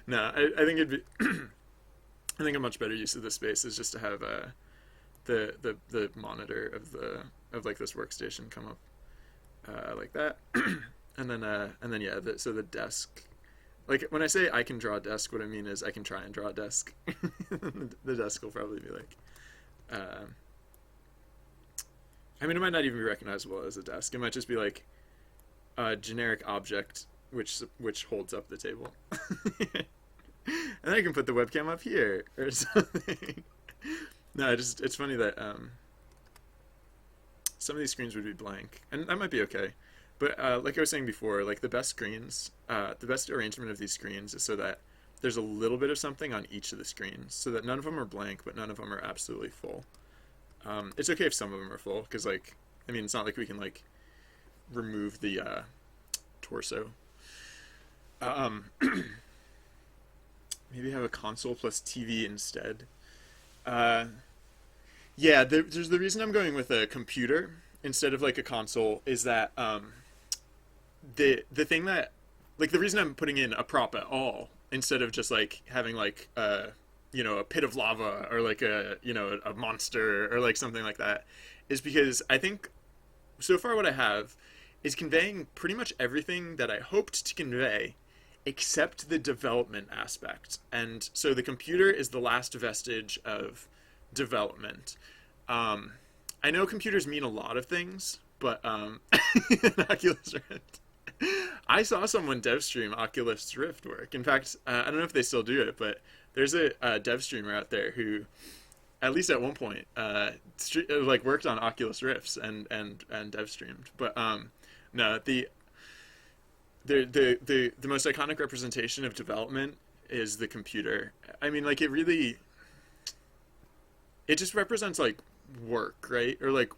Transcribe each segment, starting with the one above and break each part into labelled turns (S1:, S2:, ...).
S1: No, I think it'd be. I think a much better use of the space is just to have the monitor of like this workstation come up like that, and then yeah, so the desk. Like when I say I can draw a desk, what I mean is I can try and draw a desk. The desk will probably be like, uh, I mean, it might not even be recognizable as a desk. It might just be like a generic object which holds up the table. And then I can put the webcam up here or something. No, it's funny that some of these screens would be blank, and that might be okay. But like I was saying before, like the best arrangement of these screens is so that there's a little bit of something on each of the screens, so that none of them are blank, but none of them are absolutely full. It's okay if some of them are full, because like, I mean, it's not like we can like remove the torso. Um, Maybe have a console plus TV instead. Uh, yeah, there's the reason I'm going with a computer instead of like a console is that the thing that like the reason I'm putting in a prop at all instead of just like having like a pit of lava or like a monster or like something like that is because I think so far what I have is conveying pretty much everything that I hoped to convey except the development aspect. And so the computer is the last vestige of development. Um, I know computers mean a lot of things, but Oculus Rift. I saw someone dev stream Oculus Rift work. In fact, I don't know if they still do it, but there's a dev streamer out there who, at least at one point, like worked on Oculus Rifts and dev streamed. But no, the most iconic representation of development is the computer. I mean, like it just represents like work, right? Or like,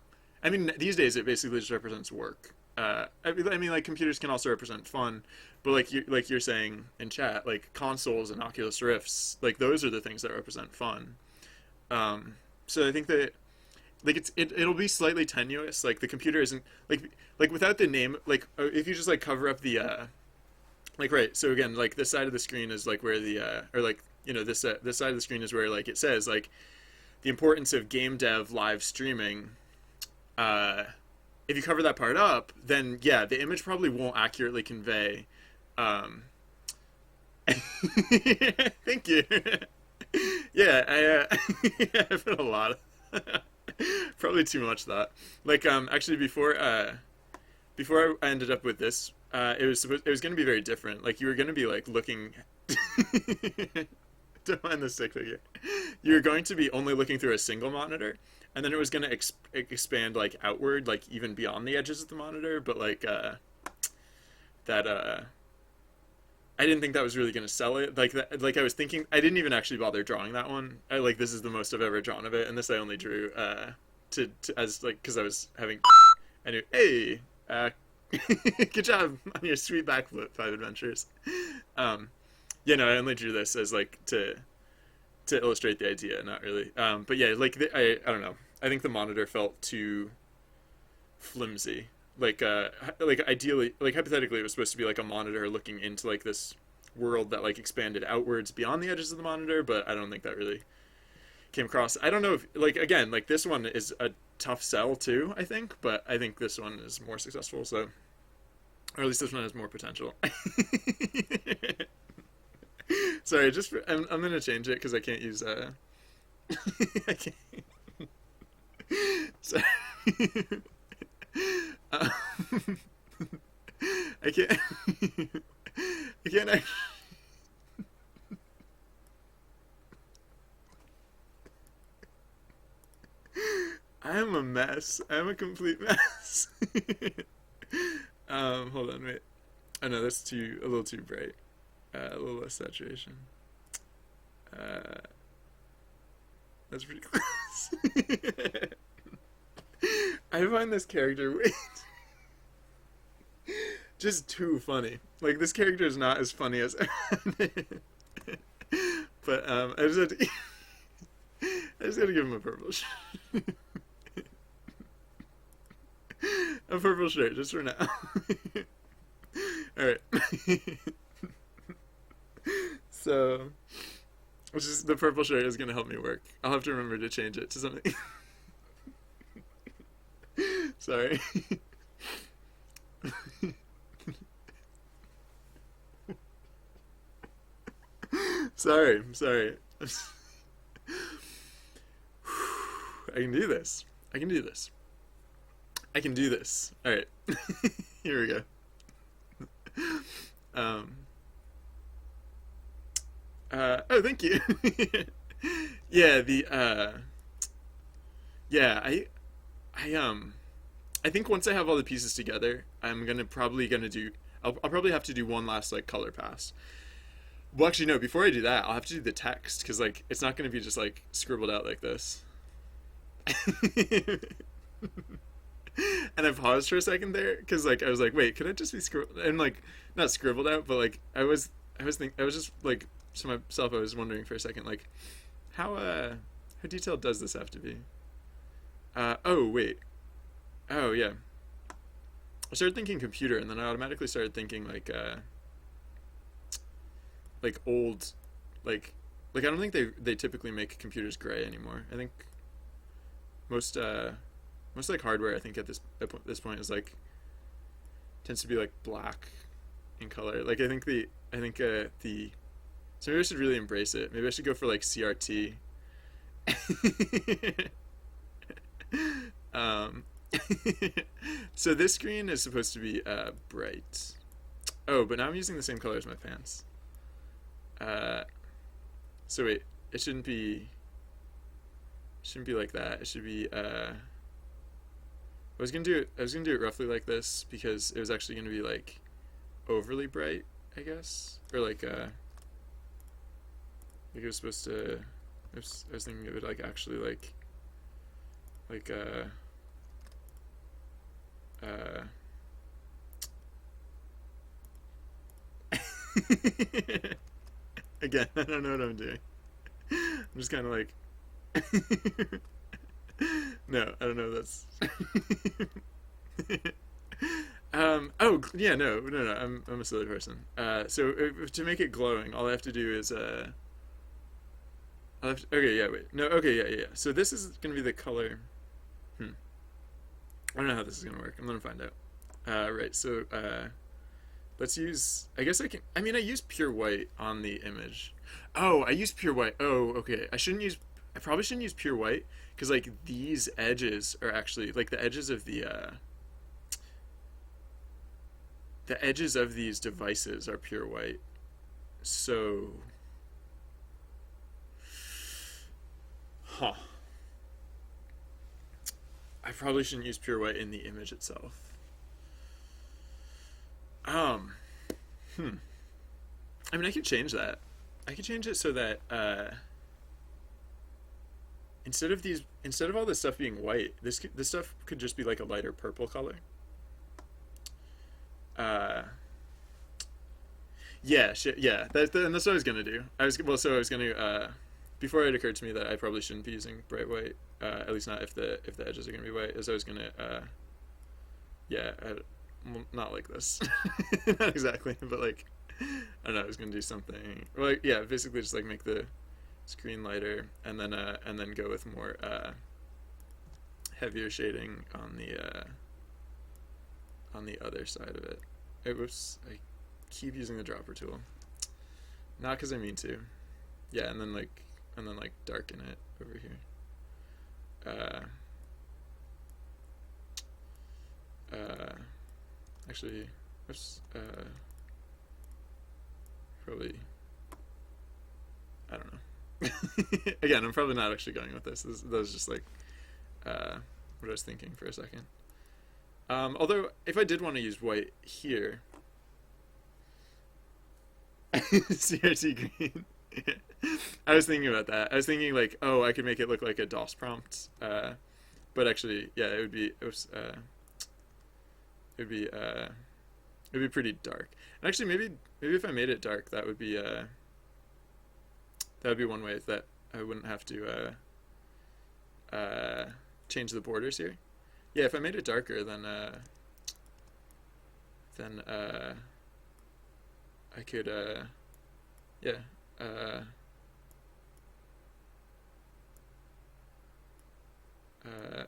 S1: I mean, these days it basically just represents work. I mean, like computers can also represent fun, but like you're saying in chat, like consoles and Oculus Rifts, like those are the things that represent fun. So I think that like it'll be slightly tenuous. Like the computer isn't like without the name. Like if you just like cover up the like right. So again, like this side of the screen is like where the or like this side of the screen is where like it says like the importance of game dev live streaming. Uh, if you cover that part up, then yeah, the image probably won't accurately convey. Um, Thank you. Yeah, I put a lot. Probably too much thought. Like actually before I ended up with this, it was going to be very different. Like you were going to be like looking. Don't mind the stick figure. You were going to be only looking through a single monitor, and then it was going to expand like outward, like even beyond the edges of the monitor. But like that I didn't think that was really going to sell it. Like that, like I was thinking, I didn't even actually bother drawing that one. Like this is the most I've ever drawn of it, and this I only drew to as like because I was having. I knew, hey, good job on your sweet backflip 5 adventures. I only drew this as like to illustrate the idea, not really. But yeah, like I don't know. I think the monitor felt too flimsy. Like ideally, like hypothetically, it was supposed to be like a monitor looking into like this world that like expanded outwards beyond the edges of the monitor, but I don't think that really came across. I don't know if like again, like this one is a tough sell too, I think, but I think this one is more successful, so or at least this one has more potential. Sorry, I'm gonna change it because I can't use I can't. Sorry. um, I can't. I can't. I am a mess. I'm a complete mess. Hold on, wait. Oh no, that's a little too bright. A little less saturation. Uh, that's pretty close. I find this character just too funny. Like this character is not as funny as, but I just had to give him a purple a purple shirt just for now. All right. So, which is the purple shirt is gonna help me work. I'll have to remember to change it to something. Sorry. Sorry. I can do this. I can do this. I can do this. All right. Here we go. Um. Oh, thank you. Yeah. Yeah. I think once I have all the pieces together, I'm probably gonna do. I'll probably have to do one last like color pass. Well, actually, no. Before I do that, I'll have to do the text because like it's not gonna be just like scribbled out like this. And I paused for a second there because like I was like, wait, could I just be scribbled and like not scribbled out, but like I was just like to myself, I was wondering for a second like how detailed does this have to be? Oh wait, oh yeah. I started thinking computer, and then I automatically started thinking like old, like I don't think they typically make computers gray anymore. I think most most like hardware I think at this point is like tends to be like black in color. Like I think the so maybe I should really embrace it. Maybe I should go for like CRT. um so this screen is supposed to be bright. Oh, but now I'm using the same color as my pants. Uh so wait, it shouldn't be like that. It should be I was gonna do it roughly like this because it was actually gonna be like overly bright, I guess. Or like it was supposed to I was thinking it would like actually like uh again, I don't know what I'm doing. I'm just kinda like no, I don't know. That's oh yeah, no. I'm a silly person. So to make it glowing, all I have to do is okay, yeah, wait, no, okay, yeah. So this is gonna be the color. Hmm. I don't know how this is gonna work. I'm gonna find out. Right. So let's use. I guess I can. I mean, I use pure white on the image. Oh, I use pure white. Oh, okay. I probably shouldn't use pure white because like these edges are actually like the edges of these devices are pure white. So, huh. I probably shouldn't use pure white in the image itself. Um, hmm. I mean, I could change that. I could change it so that instead of all this stuff being white, this stuff could just be like a lighter purple color. Uh, yeah, shit, yeah. And that's what I was gonna do. I was gonna before it occurred to me that I probably shouldn't be using bright white. At least not if the edges are gonna be white. As I was gonna yeah, well, not like this, not exactly, but like I don't know. I was gonna do something like yeah, basically just like make the screen lighter and then go with more heavier shading on the other side of it. Whoops, I keep using the dropper tool. Not because I mean to. Yeah, and then like darken it over here. Actually, whoops, probably, I don't know. Again, I'm probably not actually going with this. That was just like what I was thinking for a second. Although, if I did want to use white here, CRT green. I was thinking about that. I was thinking like, oh, I could make it look like a DOS prompt. But actually, yeah, it would be pretty dark. And actually, maybe if I made it dark, that would be one way that I wouldn't have to change the borders here. Yeah, if I made it darker, then I could yeah, Uh, uh,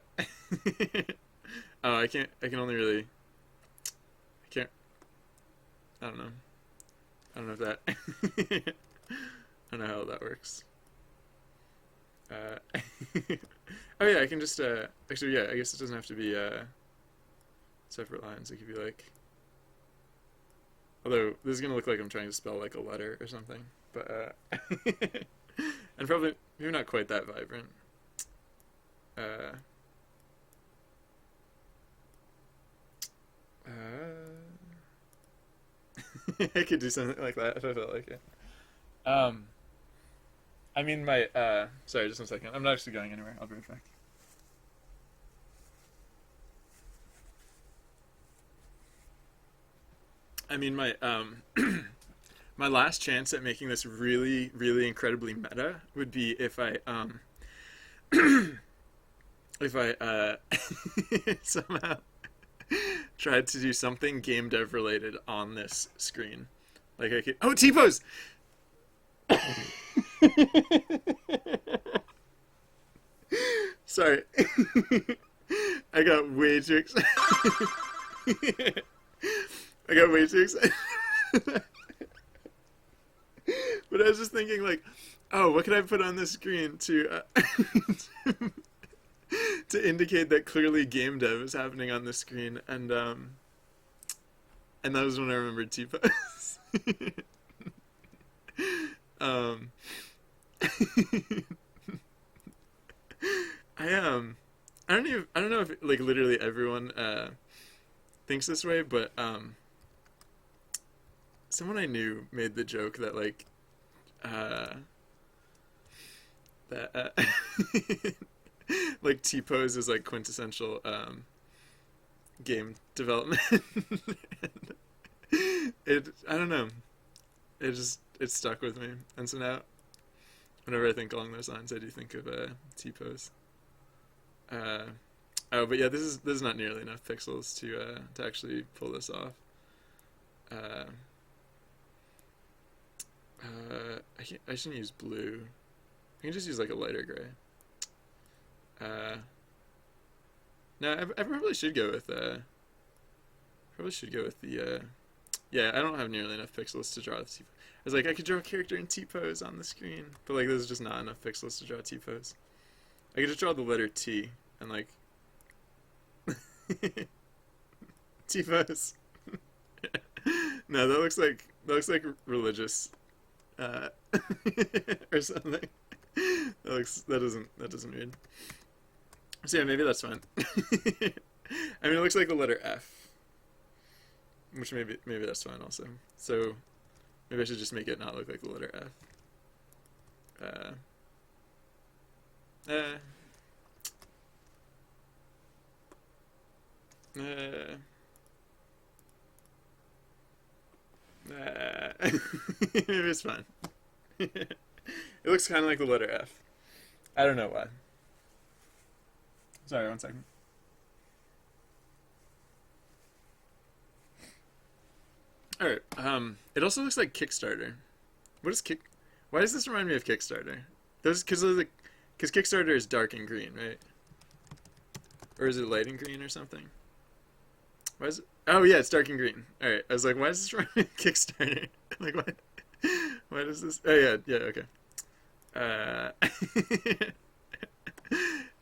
S1: oh, I can't. I can only really. I can't. I don't know. I don't know if that. I don't know how that works. Uh, oh yeah, I can just. Actually, yeah. I guess it doesn't have to be separate lines. It could be like. Although this is gonna look like I'm trying to spell like a letter or something, but and probably maybe not quite that vibrant. Uh, I could do something like that if I felt like it. Um, I mean my sorry, just 1 second. I'm not actually going anywhere. I'll be right back. I mean my my last chance at making this really, really incredibly meta would be if I if I somehow tried to do something game dev related on this screen. Like I could T-pose. Sorry. I got way too excited. I got way too excited. But I was just thinking, like, oh, what could I put on the screen to to indicate that clearly game dev is happening on the screen, and that was when I remembered T-pose. um, I don't know if like literally everyone thinks this way, but someone I knew made the joke that like that like T-pose is like quintessential game development. It I don't know. It stuck with me, and so now whenever I think along those lines, I do think of T-pose. Uh, oh, but yeah, this is not nearly enough pixels to actually pull this off. Uh, I shouldn't use blue. I can just use like a lighter gray. No, I probably should go with the yeah, I don't have nearly enough pixels to draw the T. I was like, I could draw a character in T-pose on the screen, but like there's just not enough pixels to draw T-pose. I could just draw the letter T and like T-pose. No, that looks like religious or something. That doesn't read. So yeah, maybe that's fine. I mean, it looks like the letter F, which maybe that's fine also. So maybe I should just make it not look like the letter F. Maybe it's fine. It looks kind of like the letter F. I don't know why. Sorry, 1 second. All right. It also looks like Kickstarter. What is Kick? Why does this remind me of Kickstarter? Those because Kickstarter is dark and green, right? Or is it light and green or something? Why is it? Oh yeah, it's dark and green. All right. I was like, why does this remind me of Kickstarter? Like what? Why does this? Oh yeah, okay.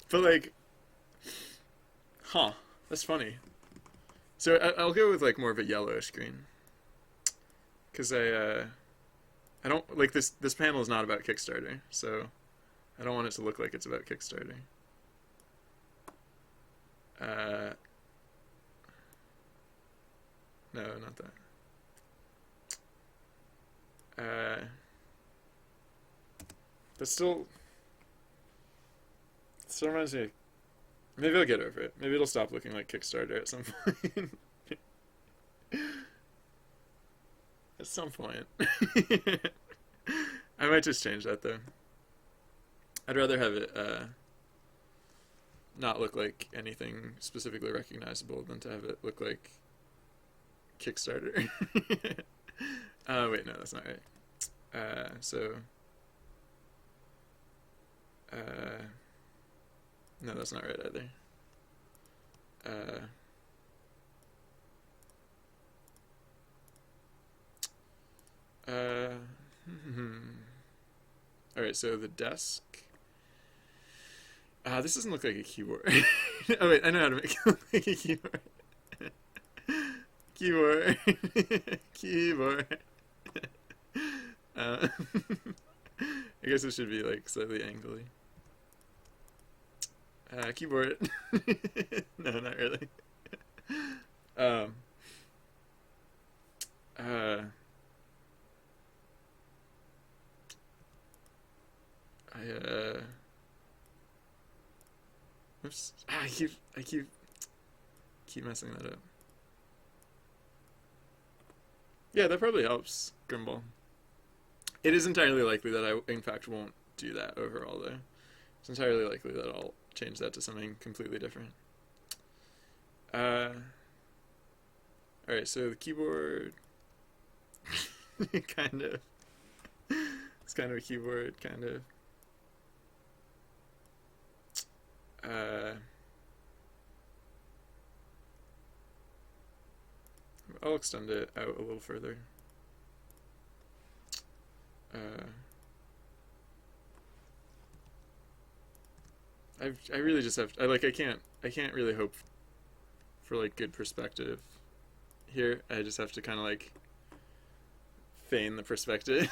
S1: But like, huh? That's funny. So I'll go with like more of a yellowish green, because I don't like this panel is not about Kickstarter, so I don't want it to look like it's about Kickstarter. No, not that. But still reminds me. Maybe I'll get over it. Maybe it'll stop looking like Kickstarter at some point. At some point. I might just change that though. I'd rather have it not look like anything specifically recognizable than to have it look like Kickstarter. Wait, no, that's not right. So uh, no, that's not right either. Uh, uh, all right, so the desk. This doesn't look like a keyboard. Oh wait, I know how to make it look like a keyboard. Keyboard. Keyboard. I guess it should be like slightly angly. Keyboard. No, not really. Um. Uh. I. Oops. I keep messing that up. Yeah, that probably helps, Grimble. It is entirely likely that I, in fact, won't do that overall, though. It's entirely likely that I'll change that to something completely different. Alright, so the keyboard... kind of. It's kind of a keyboard, kind of. I'll extend it out a little further. I really just have I can't really hope for like good perspective here. I just have to kind of like feign the perspective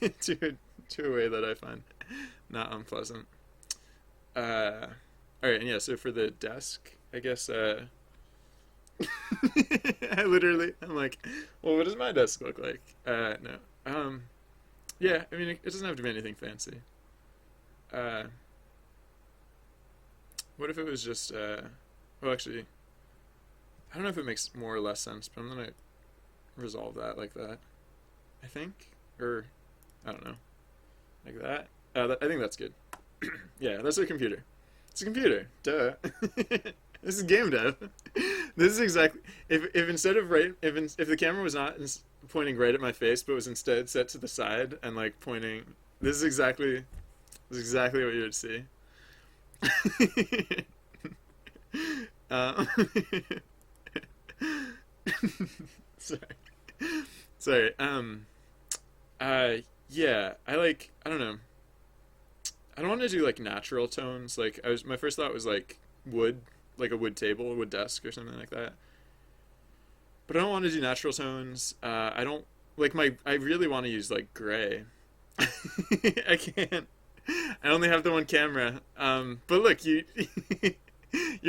S1: to a way that I find not unpleasant. All right, and yeah, so for the desk, I guess I'm like, well, what does my desk look like? No. Yeah, I mean, it doesn't have to be anything fancy. What if it was just, well, actually, I don't know if it makes more or less sense, but I'm gonna resolve that like that, I think, or, I don't know, like that. I think that's good. Yeah, that's a computer. It's a computer, duh. This is game dev. This is exactly if instead of if the camera was not pointing right at my face but was instead set to the side and like pointing, this is exactly what you would see. um, sorry. Yeah, I don't know. I don't want to do like natural tones. Like my first thought was like wood, like a wood table, a wood desk, or something like that. But I don't want to do natural tones. I don't like I really want to use like gray. I can't. I only have the one camera. But look, you're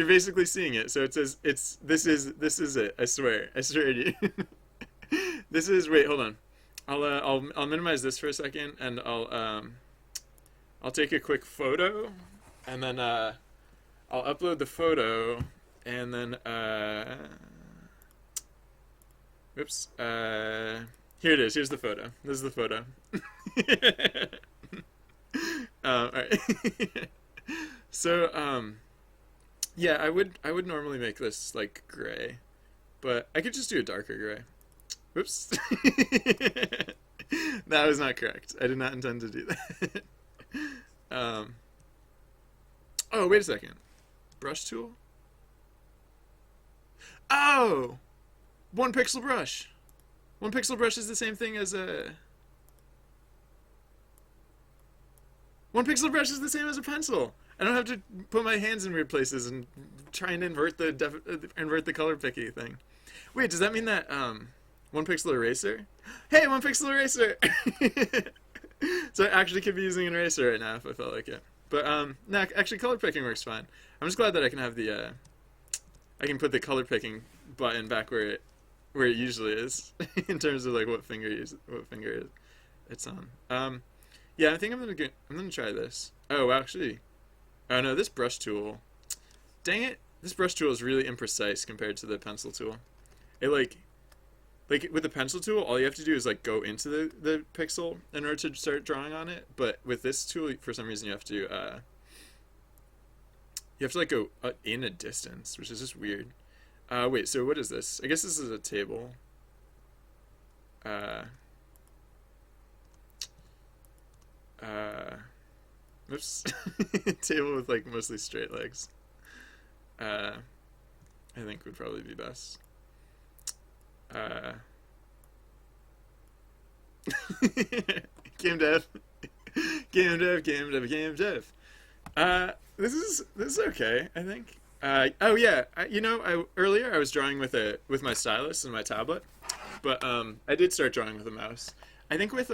S1: basically seeing it. So it says this is it. I swear to you. This is wait, hold on. I'll minimize this for a second, and I'll take a quick photo, and then I'll upload the photo, and then oops, here it is. Here's the photo. This is the photo. All right. So yeah, I would normally make this like gray, but I could just do a darker gray. Whoops. That was not correct. I did not intend to do that. Oh, wait a second. Brush tool? Oh! 1 pixel brush. 1 pixel brush is the same thing as a... 1 pixel brush is the same as a pencil. I don't have to put my hands in weird places and try and invert the color picky thing. Wait, does that mean that 1 pixel eraser? Hey, 1 pixel eraser! So I actually could be using an eraser right now if I felt like it. But no, actually color picking works fine. I'm just glad that I can have the I can put the color picking button back where it usually is in terms of like what finger it's on. Yeah, I think I'm gonna try this. Oh, actually, oh no, this brush tool. Dang it, this brush tool is really imprecise compared to the pencil tool. It like with the pencil tool, all you have to do is like go into the pixel in order to start drawing on it. But with this tool, for some reason, you have to like go in a distance, which is just weird. Wait, so what is this? I guess this is a table. Oops. Table with like mostly straight legs. Uh, I think would probably be best. Uh, game dev, game dev, game dev, game dev. This is okay, I think. Oh yeah, earlier I was drawing with my stylus and my tablet, but I did start drawing with a mouse. I think with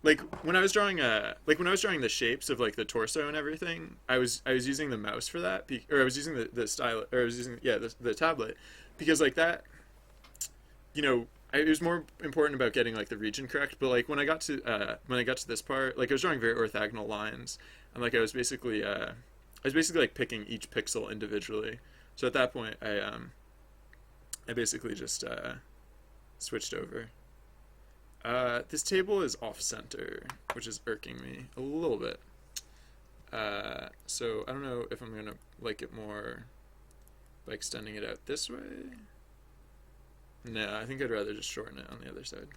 S1: like when I was drawing the shapes of like the torso and everything, I was using the mouse for that, or I was using the style, or I was using, yeah, the tablet, because like that, it was more important about getting like the region correct. But like when I got to this part, like I was drawing very orthogonal lines, and like I was basically like picking each pixel individually. So at that point, I basically just switched over. This table is off center, which is irking me a little bit. So I don't know if I'm gonna like it more by extending it out this way. No, I think I'd rather just shorten it on the other side.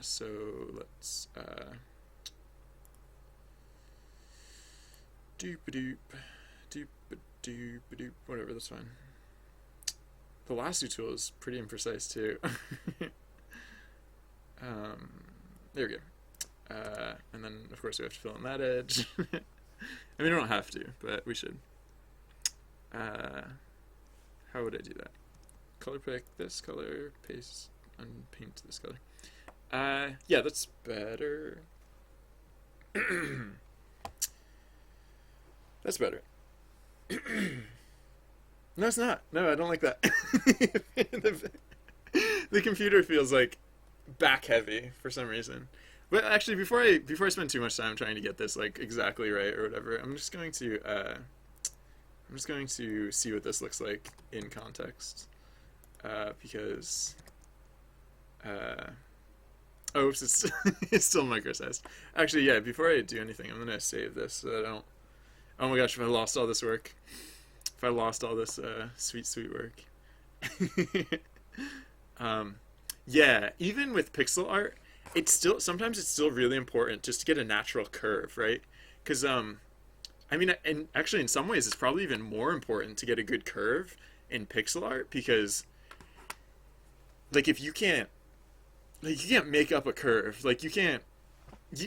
S1: So let's doop-a-doop, doop-a-doop-a-doop, whatever, that's fine. The lasso tool is pretty imprecise too. There we go. And then of course we have to fill in that edge. I mean, we don't have to, but we should. How would I do that? Color pick this color, paste and paint this color. Yeah, that's better. That's better. No, it's not. No, I don't like that. The computer feels like back heavy for some reason. But actually, before I spend too much time trying to get this like exactly right or whatever, I'm just going to see what this looks like in context, because oops, it's still microsized. Actually, yeah. Before I do anything, I'm gonna save this so that I don't. Oh my gosh! If I lost all this work, if I lost all this sweet work. Yeah, even with pixel art, sometimes it's still really important just to get a natural curve, right? Because I mean, and actually in some ways it's probably even more important to get a good curve in pixel art, because like if you can't make up a curve, like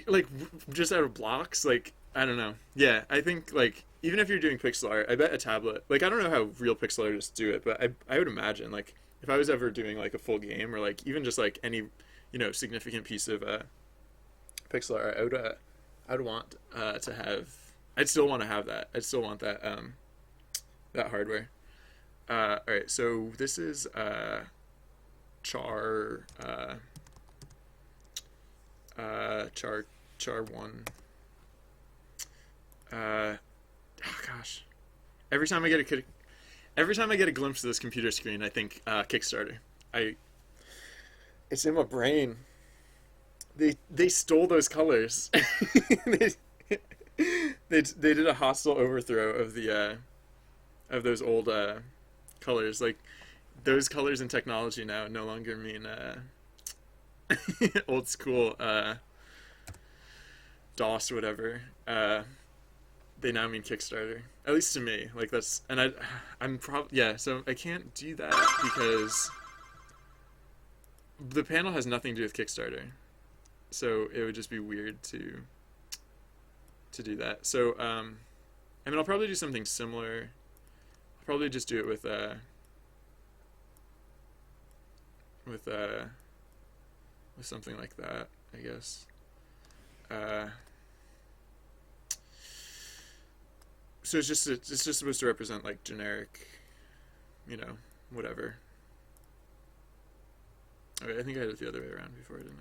S1: like just out of blocks, like I don't know. Yeah, I think like even if you're doing pixel art, I bet a tablet, like I don't know how real pixel artists do it, but I would imagine like if I was ever doing like a full game, or like even just like any significant piece of pixel art, I'd want to have. I'd still want to have that. I'd still want that that hardware. All right, so this is char char 1. Oh gosh, every time I get a glimpse of this computer screen, I think Kickstarter. It's in my brain. They stole those colors. they did a hostile overthrow of the of those old colors. Like those colors and technology now no longer mean old school DOS or whatever. They now mean Kickstarter. At least to me. Like that's, and I'm probably, yeah, so I can't do that because the panel has nothing to do with Kickstarter. So it would just be weird to do that. So I mean, I'll probably do something similar. I'll probably just do it with something like that, I guess. So it's just supposed to represent like generic, whatever. Okay, I think I had it the other way around before, didn't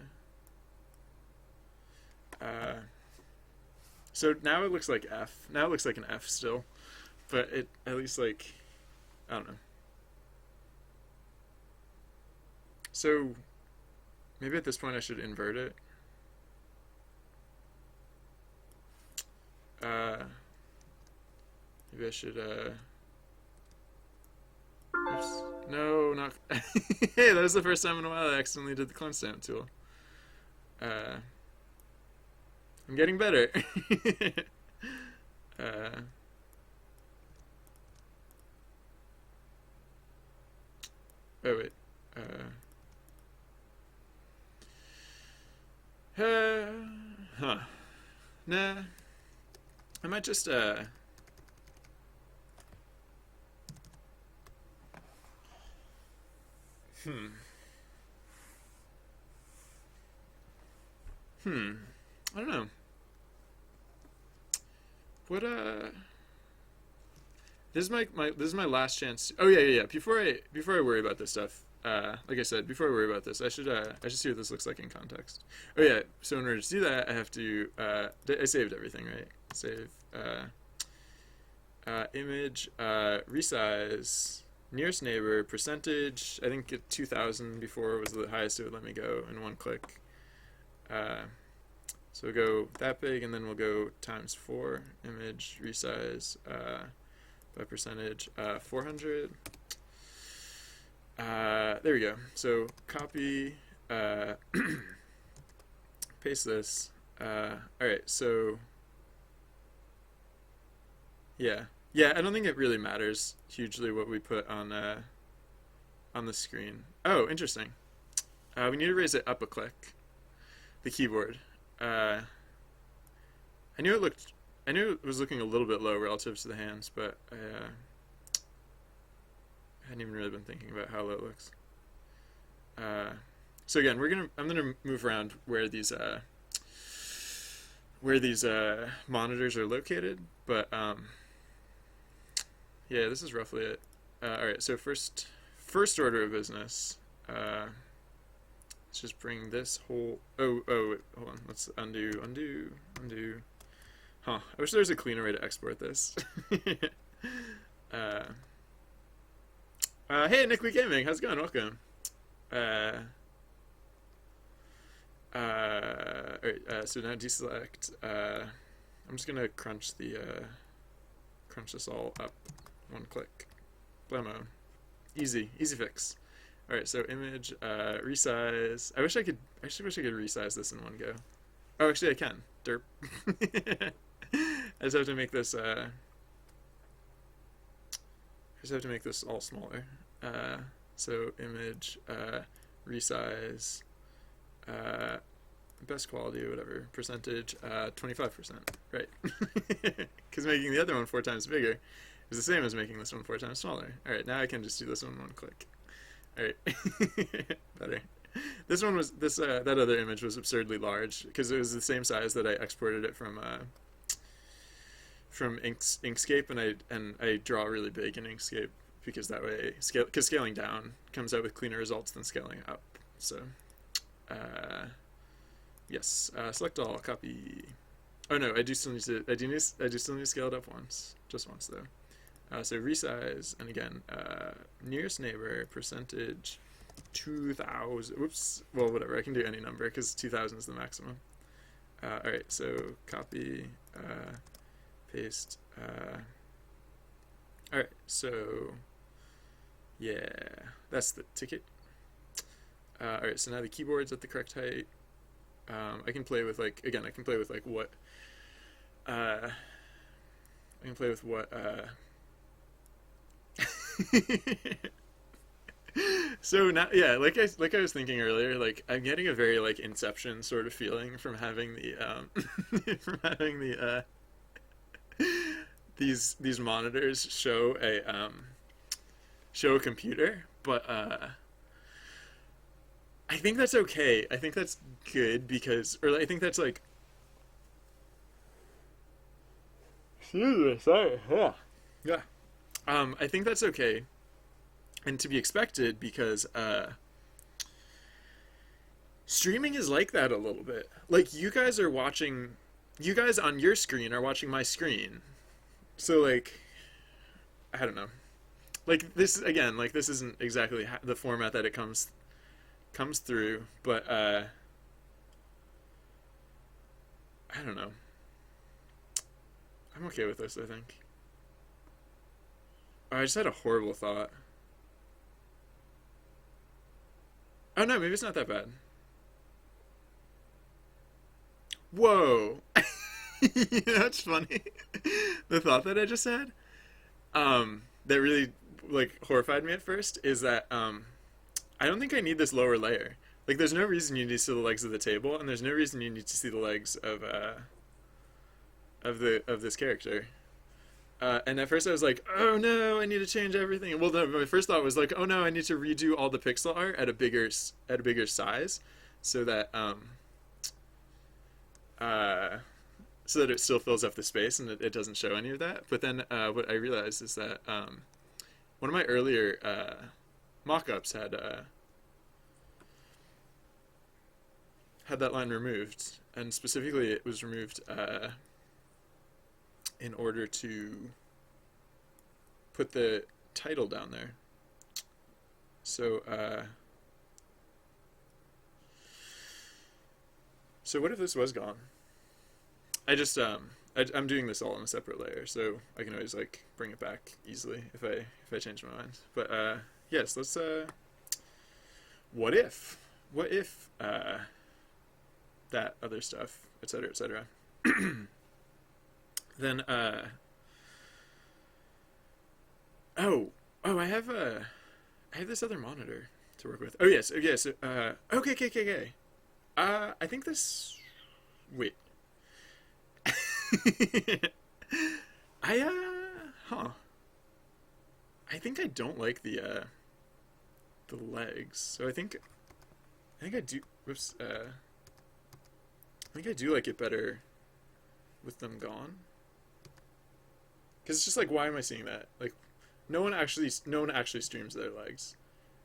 S1: I? So now it looks like F. Now it looks like an F still, but it at least like, I don't know. So maybe at this point I should invert it. Maybe I should, oops. No, not, hey, that was the first time in a while I accidentally did the clone stamp tool. I'm getting better. uh, oh wait. Huh. Nah. I might just hmm. Hmm. I don't know. What this is this is my last chance. Oh yeah, yeah, yeah. Before I worry about this stuff, like I said, before I worry about this, I should see what this looks like in context. Oh yeah. So in order to do that, I have to I saved everything, right? Save image resize nearest neighbor percentage. I think 2000 before was the highest it would let me go in one click. So we'll go that big, and then we'll go times 4 image resize by percentage 400. There we go. So copy, paste this. All right. So yeah, yeah. I don't think it really matters hugely what we put on the screen. Oh, interesting. We need to raise it up a click. The keyboard. I knew it was looking a little bit low relative to the hands, but I hadn't even really been thinking about how low it looks. So again, I'm gonna move around where these monitors are located, but yeah, this is roughly it. All right, so first order of business. Let's just bring this whole. Oh, wait, hold on. Let's undo. Huh. I wish there was a cleaner way to export this. Hey, Nick We Gaming, how's it going? Welcome. Alright, so now deselect. I'm just gonna crunch this all up. One click. Blammo. Easy fix. Alright, so image, resize. I actually wish I could resize this in one go. Oh, actually I can. Derp. I just have to make this, all smaller. So image, resize, best quality or whatever, percentage, 25%, right? Because making the other one 4 times bigger is the same as making this one 4 times smaller. Alright, now I can just do this one one click. Alright, better. That other image was absurdly large because it was the same size that I exported it from Inkscape, and I draw really big in Inkscape because that way, scaling down comes out with cleaner results than scaling up. So, yes, select all, copy. Oh no, I do still need to scale it up once, just once though. So resize, and again, nearest neighbor percentage 2000. Whoops. Well, whatever. I can do any number because 2000 is the maximum. All right. So copy, paste. All right. So yeah, that's the ticket. All right. So now the keyboard's at the correct height. I can play with what. I can play with what. So now, yeah, like I was thinking earlier, like I'm getting a very like Inception sort of feeling from having the these monitors show a computer, but I think that's okay. I think that's good or I think that's like. Excuse me, sorry. Yeah. I think that's okay. And to be expected because streaming is like that a little bit. Like you guys on your screen are watching my screen. So like I don't know. Like this again, like this isn't exactly the format that it comes through, but I don't know. I'm okay with this, I think. Oh, I just had a horrible thought. Oh no, maybe it's not that bad. Whoa. You know, it's funny. The thought that I just had, that really like horrified me at first is that I don't think I need this lower layer. Like, there's no reason you need to see the legs of the table, and there's no reason you need to see the legs of this character. And at first I was like, oh no, I need to change everything. Well, no, my first thought was like, oh no, I need to redo all the pixel art at a bigger size, so that uh, so that it still fills up the space and it doesn't show any of that. But then what I realized is that one of my earlier mock-ups had that line removed, and specifically it was removed in order to put the title down there. So so what if this was gone? I'm doing this all on a separate layer, so I can always like bring it back easily if I change my mind. But yes, let's what if that other stuff, etc., etc. Then I have this other monitor to work with. Oh yes, okay. I think this. Wait. I huh. I think I don't like the legs. So I think I do. Whoops. I think I do like it better with them gone. Because it's just like, why am I seeing that? Like, no one actually streams their legs.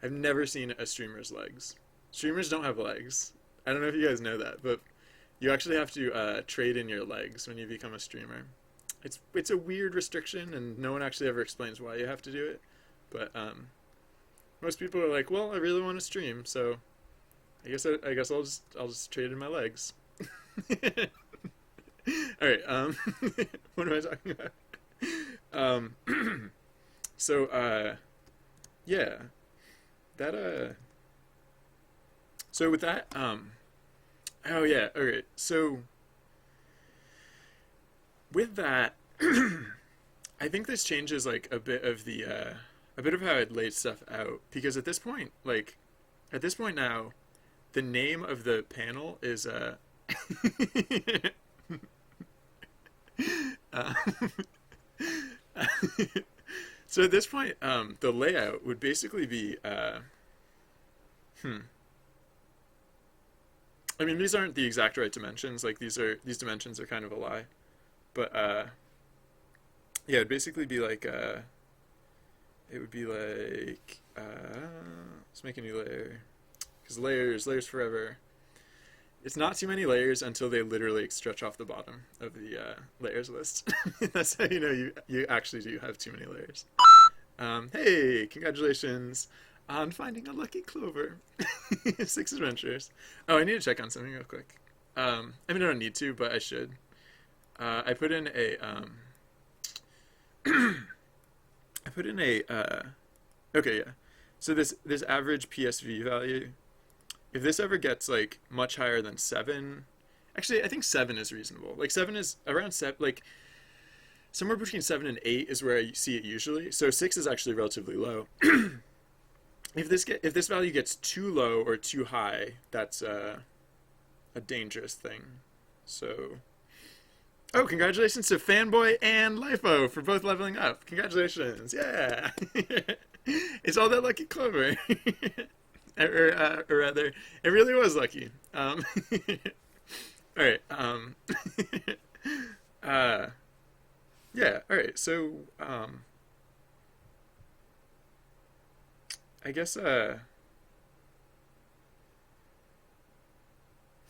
S1: I've never seen a streamer's legs. Streamers don't have legs. I don't know if you guys know that, but you actually have to trade in your legs when you become a streamer. It's a weird restriction, and no one actually ever explains why you have to do it. But most people are like, well, I really want to stream, so I guess I'll just trade in my legs. All right. What am I talking about? So yeah, that so with that oh yeah, okay. So with that, I think this changes like a bit of how I'd laid stuff out, because at this point now, the name of the panel is um, so at this point, the layout would basically be I mean, these aren't the exact right dimensions. Like, these dimensions are kind of a lie. But yeah, it'd basically be like it would be like let's make a new layer, because layers forever. It's not too many layers until they literally stretch off the bottom of the layers list. That's how you know you actually do have too many layers. Hey, congratulations on finding a lucky clover. 6 adventures. Oh, I need to check on something real quick. I mean, I don't need to, but I should. I put in a okay, yeah. So this average PSV value, if this ever gets like much higher than 7, actually I think 7 is reasonable. Like 7 is around 7, like somewhere between 7 and 8 is where I see it usually. So 6 is actually relatively low. If this value gets too low or too high, that's a dangerous thing. So, oh, congratulations to Fanboy and LiFo for both leveling up. Congratulations, yeah! It's all that lucky clover. or rather, it really was lucky. All right. Yeah. All right. So, I guess yeah,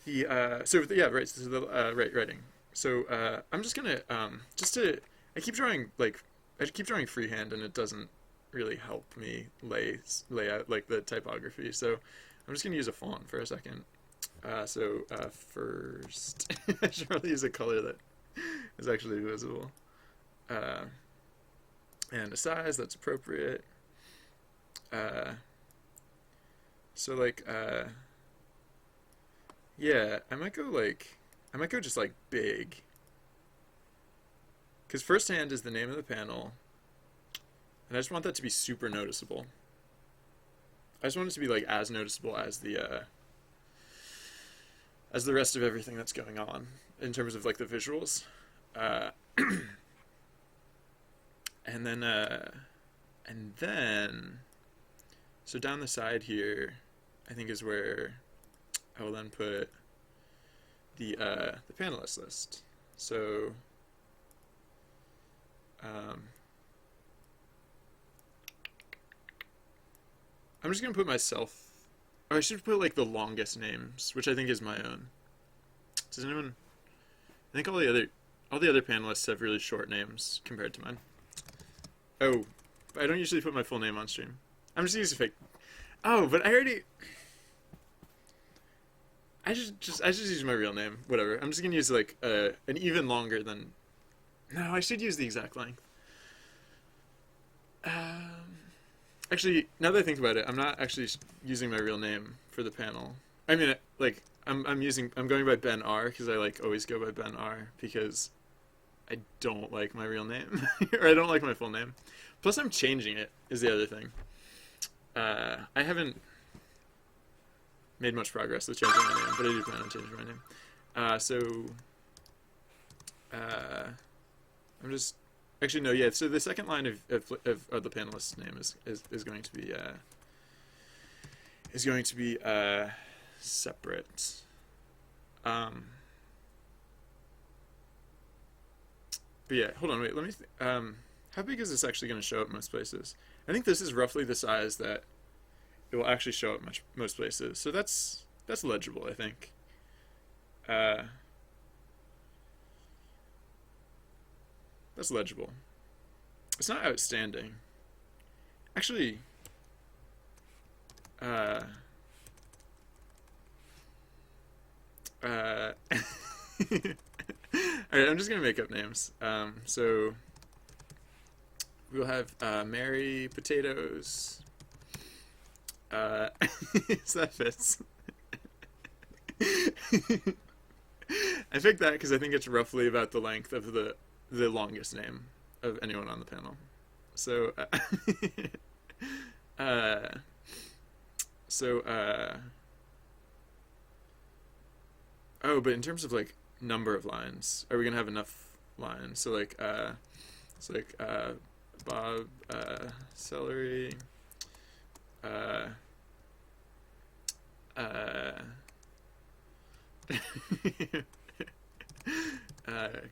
S1: right. So the writing. So I'm just gonna I keep drawing freehand, and it doesn't really help me lay out like the typography. So I'm just gonna use a font for a second. First, I should probably use a color that is actually visible, and a size that's appropriate. So like yeah, I might go just like big, Because first hand is the name of the panel, and I just want that to be super noticeable. I just want it to be like as noticeable as the rest of everything that's going on in terms of like the visuals. Uh, and then, so down the side here, I think is where I will then put the panelist list. So, I'm just gonna put myself. Or I should put like the longest names, which I think is my own. Does anyone? I think all the other panelists have really short names compared to mine. Oh, I don't usually put my full name on stream. I'm just using fake. Oh, but I just use my real name. Whatever. I'm just gonna use like an even longer than. No, I should use the exact length. Actually, now that I think about it, I'm not actually using my real name for the panel. I mean, like I'm going by Ben R because I like always go by Ben R because I don't like my real name or I don't like my full name. Plus, I'm changing it is the other thing. I haven't made much progress with changing my name, but I do plan on changing my name. I'm just actually no, yeah. So the second line of the panelist's name is going to be separate. But yeah, hold on, wait. Let me. How big is this actually going to show up most places? I think this is roughly the size that it will actually show up most places. So that's legible, I think. That's legible. It's not outstanding. Actually, Alright, I'm just gonna make up names. So we'll have Mary Potatoes. So that fits. I picked that because I think it's roughly about the length of the longest name of anyone on the panel. So oh, but in terms of like number of lines, are we gonna have enough lines? So like it's like Bob Celery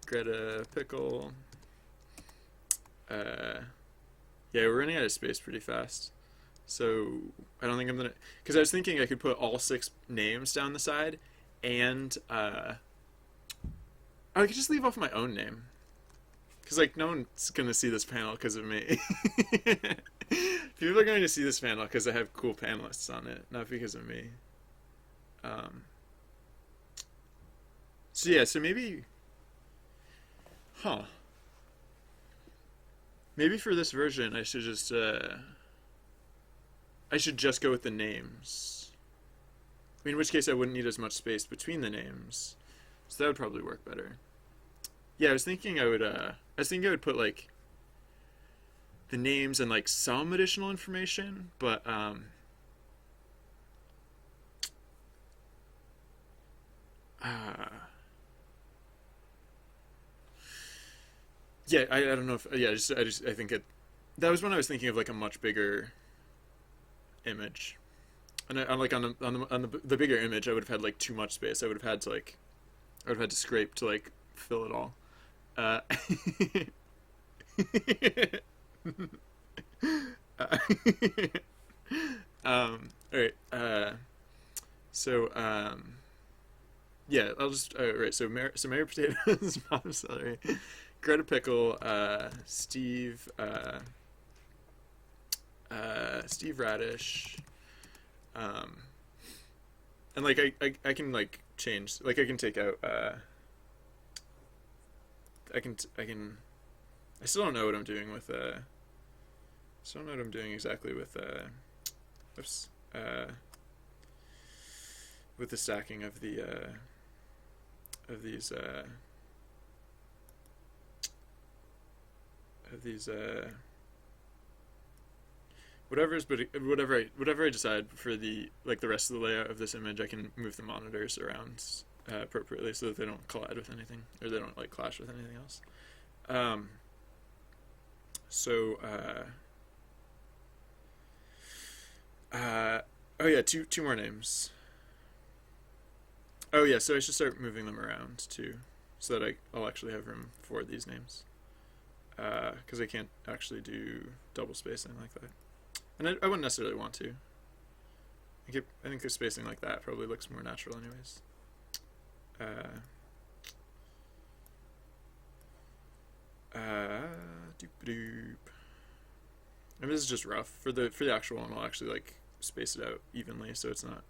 S1: Greta Pickle. Yeah, we're running out of space pretty fast. So I don't think I'm gonna, because I was thinking I could put all 6 names down the side, and I could just leave off my own name, because like no one's gonna see this panel because of me. People are going to see this panel because I have cool panelists on it, not because of me. So yeah, so maybe, maybe for this version I should just go with the names. I mean, in which case I wouldn't need as much space between the names, so that would probably work better. Yeah, I was thinking I would put like the names and like some additional information, but yeah, I don't know if I think that was when I was thinking of like a much bigger image, and like on the bigger image I would have had like too much space. I would have had to scrape to like fill it all. All right. Yeah, I'll just right. So Mary Potatoes, Bob Celery, Greta Pickle, Steve Radish, and like I can like change, like I can take out I still don't know what I'm doing with still don't know what I'm doing exactly with oops with the stacking of the of these of these whatever I decide for the like the rest of the layout of this image, I can move the monitors around appropriately so that they don't collide with anything or they don't like clash with anything else. Um, so oh yeah, two more names. Oh yeah, so I should start moving them around too, so that I'll actually have room for these names. Because I can't actually do double spacing like that, and I wouldn't necessarily want to. I think the spacing like that probably looks more natural, anyways. Doop doop. I mean, this is just rough for the actual one. I'll actually like space it out evenly, so it's not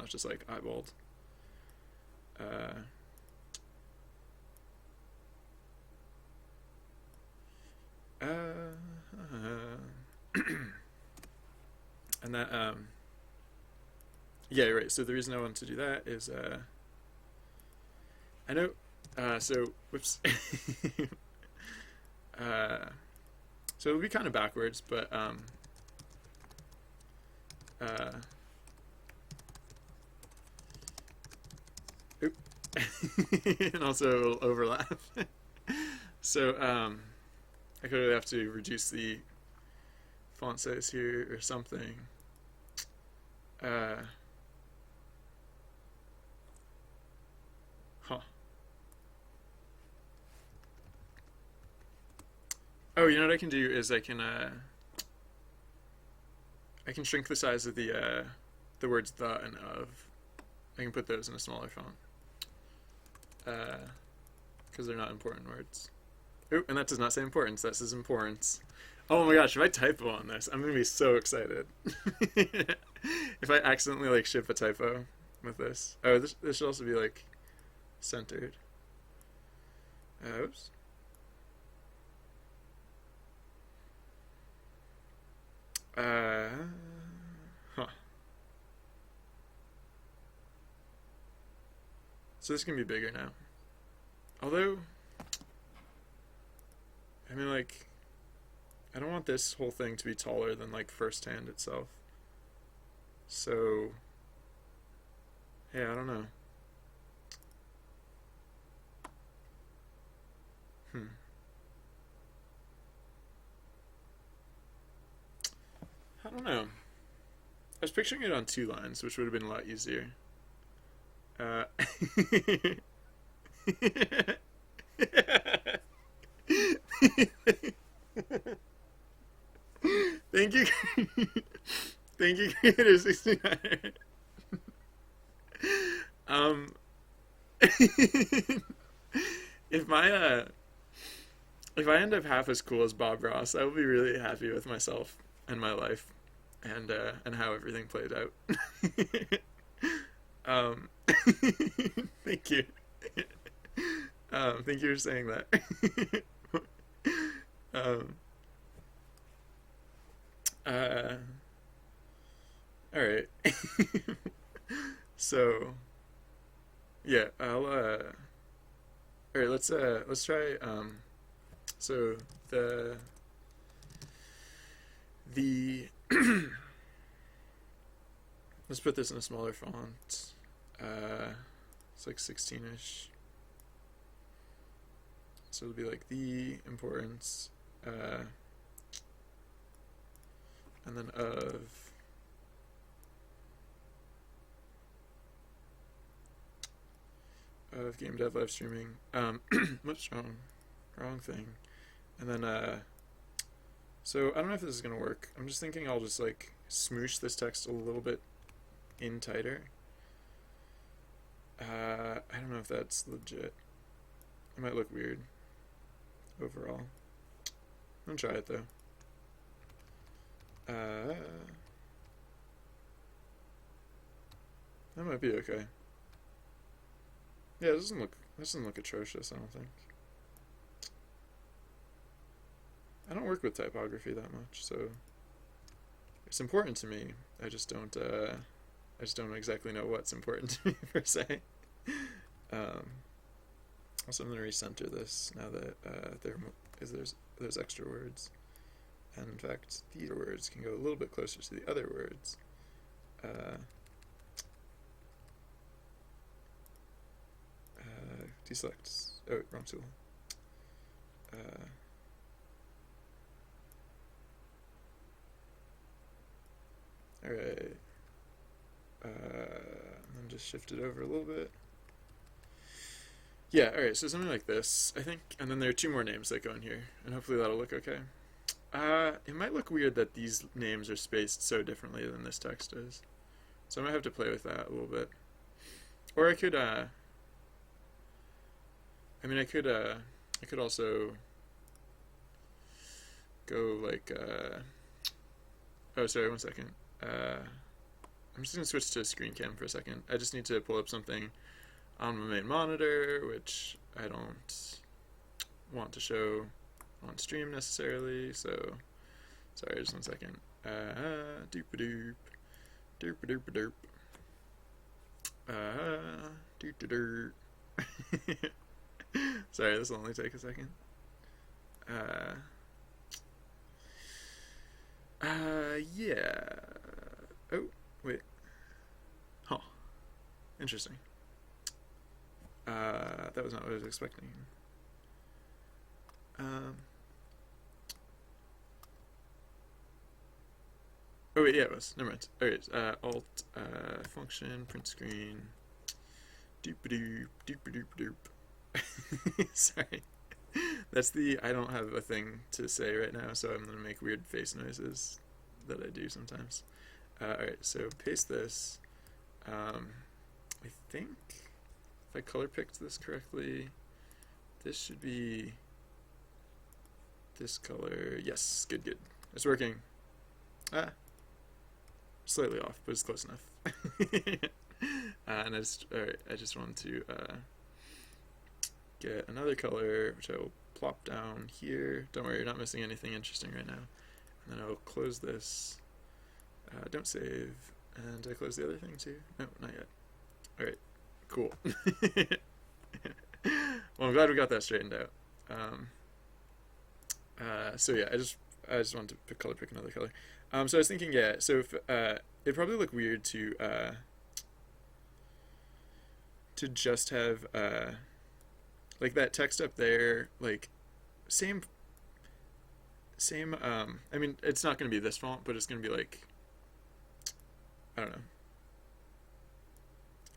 S1: just like eyeballed. And that yeah, right. So the reason I want to do that is I know so whoops. So it'll be kind of backwards, but oop. And also it'll overlap. So I could really have to reduce the font size here or something. Oh, you know what I can do is I can shrink the size of the words the and of. I can put those in a smaller font because they're not important words. Oh, and that does not say importance. That says importance. Oh my gosh! If I typo on this, I'm gonna be so excited. If I accidentally like ship a typo with this. Oh, this should also be like centered. Oops. Huh. So this can be bigger now. Although, I mean, like, I don't want this whole thing to be taller than like first hand itself. So, yeah, I don't know. I don't know. I was picturing it on 2 lines, which would have been a lot easier. Thank you. Thank you, Creator 69. Um, if my if I end up half as cool as Bob Ross, I will be really happy with myself and my life, and how everything played out. um, thank you. Thank you for saying that. um, all right. So, yeah, I'll all right. Let's try. So the let's put this in a smaller font. It's like 16ish. So it'll be like the importance, and then of game dev live streaming. What's wrong thing, and then so I don't know if this is gonna work. I'm just thinking I'll just like smoosh this text a little bit in tighter. I don't know if that's legit. It might look weird overall. I'm gonna try it though. That might be okay. Yeah, it doesn't look atrocious, I don't think. I don't work with typography that much, so it's important to me. I just don't know exactly know what's important to me per se. Also, I'm gonna recenter this now that there's those extra words. And in fact, these words can go a little bit closer to the other words. Deselect. Oh, wrong tool. Alright. And then just shift it over a little bit. Yeah, alright, so something like this, I think, and then there are two more names that go in here, and hopefully that'll look okay. It might look weird that these names are spaced so differently than this text is. So I might have to play with that a little bit. Or I could, I could also go like, oh, sorry, one second. I'm just gonna switch to screen cam for a second. I just need to pull up something on my main monitor, which I don't want to show on stream necessarily, so sorry, just one second. Doop-a-doop, doop-a-doop-a-doop. Doop-a-doop. Sorry, this will only take a second. Yeah. Oh, wait. Huh. Interesting. That was not what I was expecting. Oh wait, yeah, it was. Never mind. Alright, Alt, function, print screen. Doop-a-doop, doop-a-doop-a-doop. Sorry. That's the I don't have a thing to say right now, so I'm gonna make weird face noises that I do sometimes. Alright, so paste this. I think if I color picked this correctly, this should be this color. Yes, good, good. It's working. Slightly off, but it's close enough. And I just want to get another color, which I will plop down here. Don't worry, you're not missing anything interesting right now. And then I will close this. Don't save. And I close the other thing too? No, not yet. Alright, cool. Well, I'm glad we got that straightened out. So yeah, I just wanted to color pick another color. So I was thinking, yeah, so if, it'd probably look weird to just have, like that text up there, like, same, I mean, it's not going to be this font, but it's going to be like, I don't know.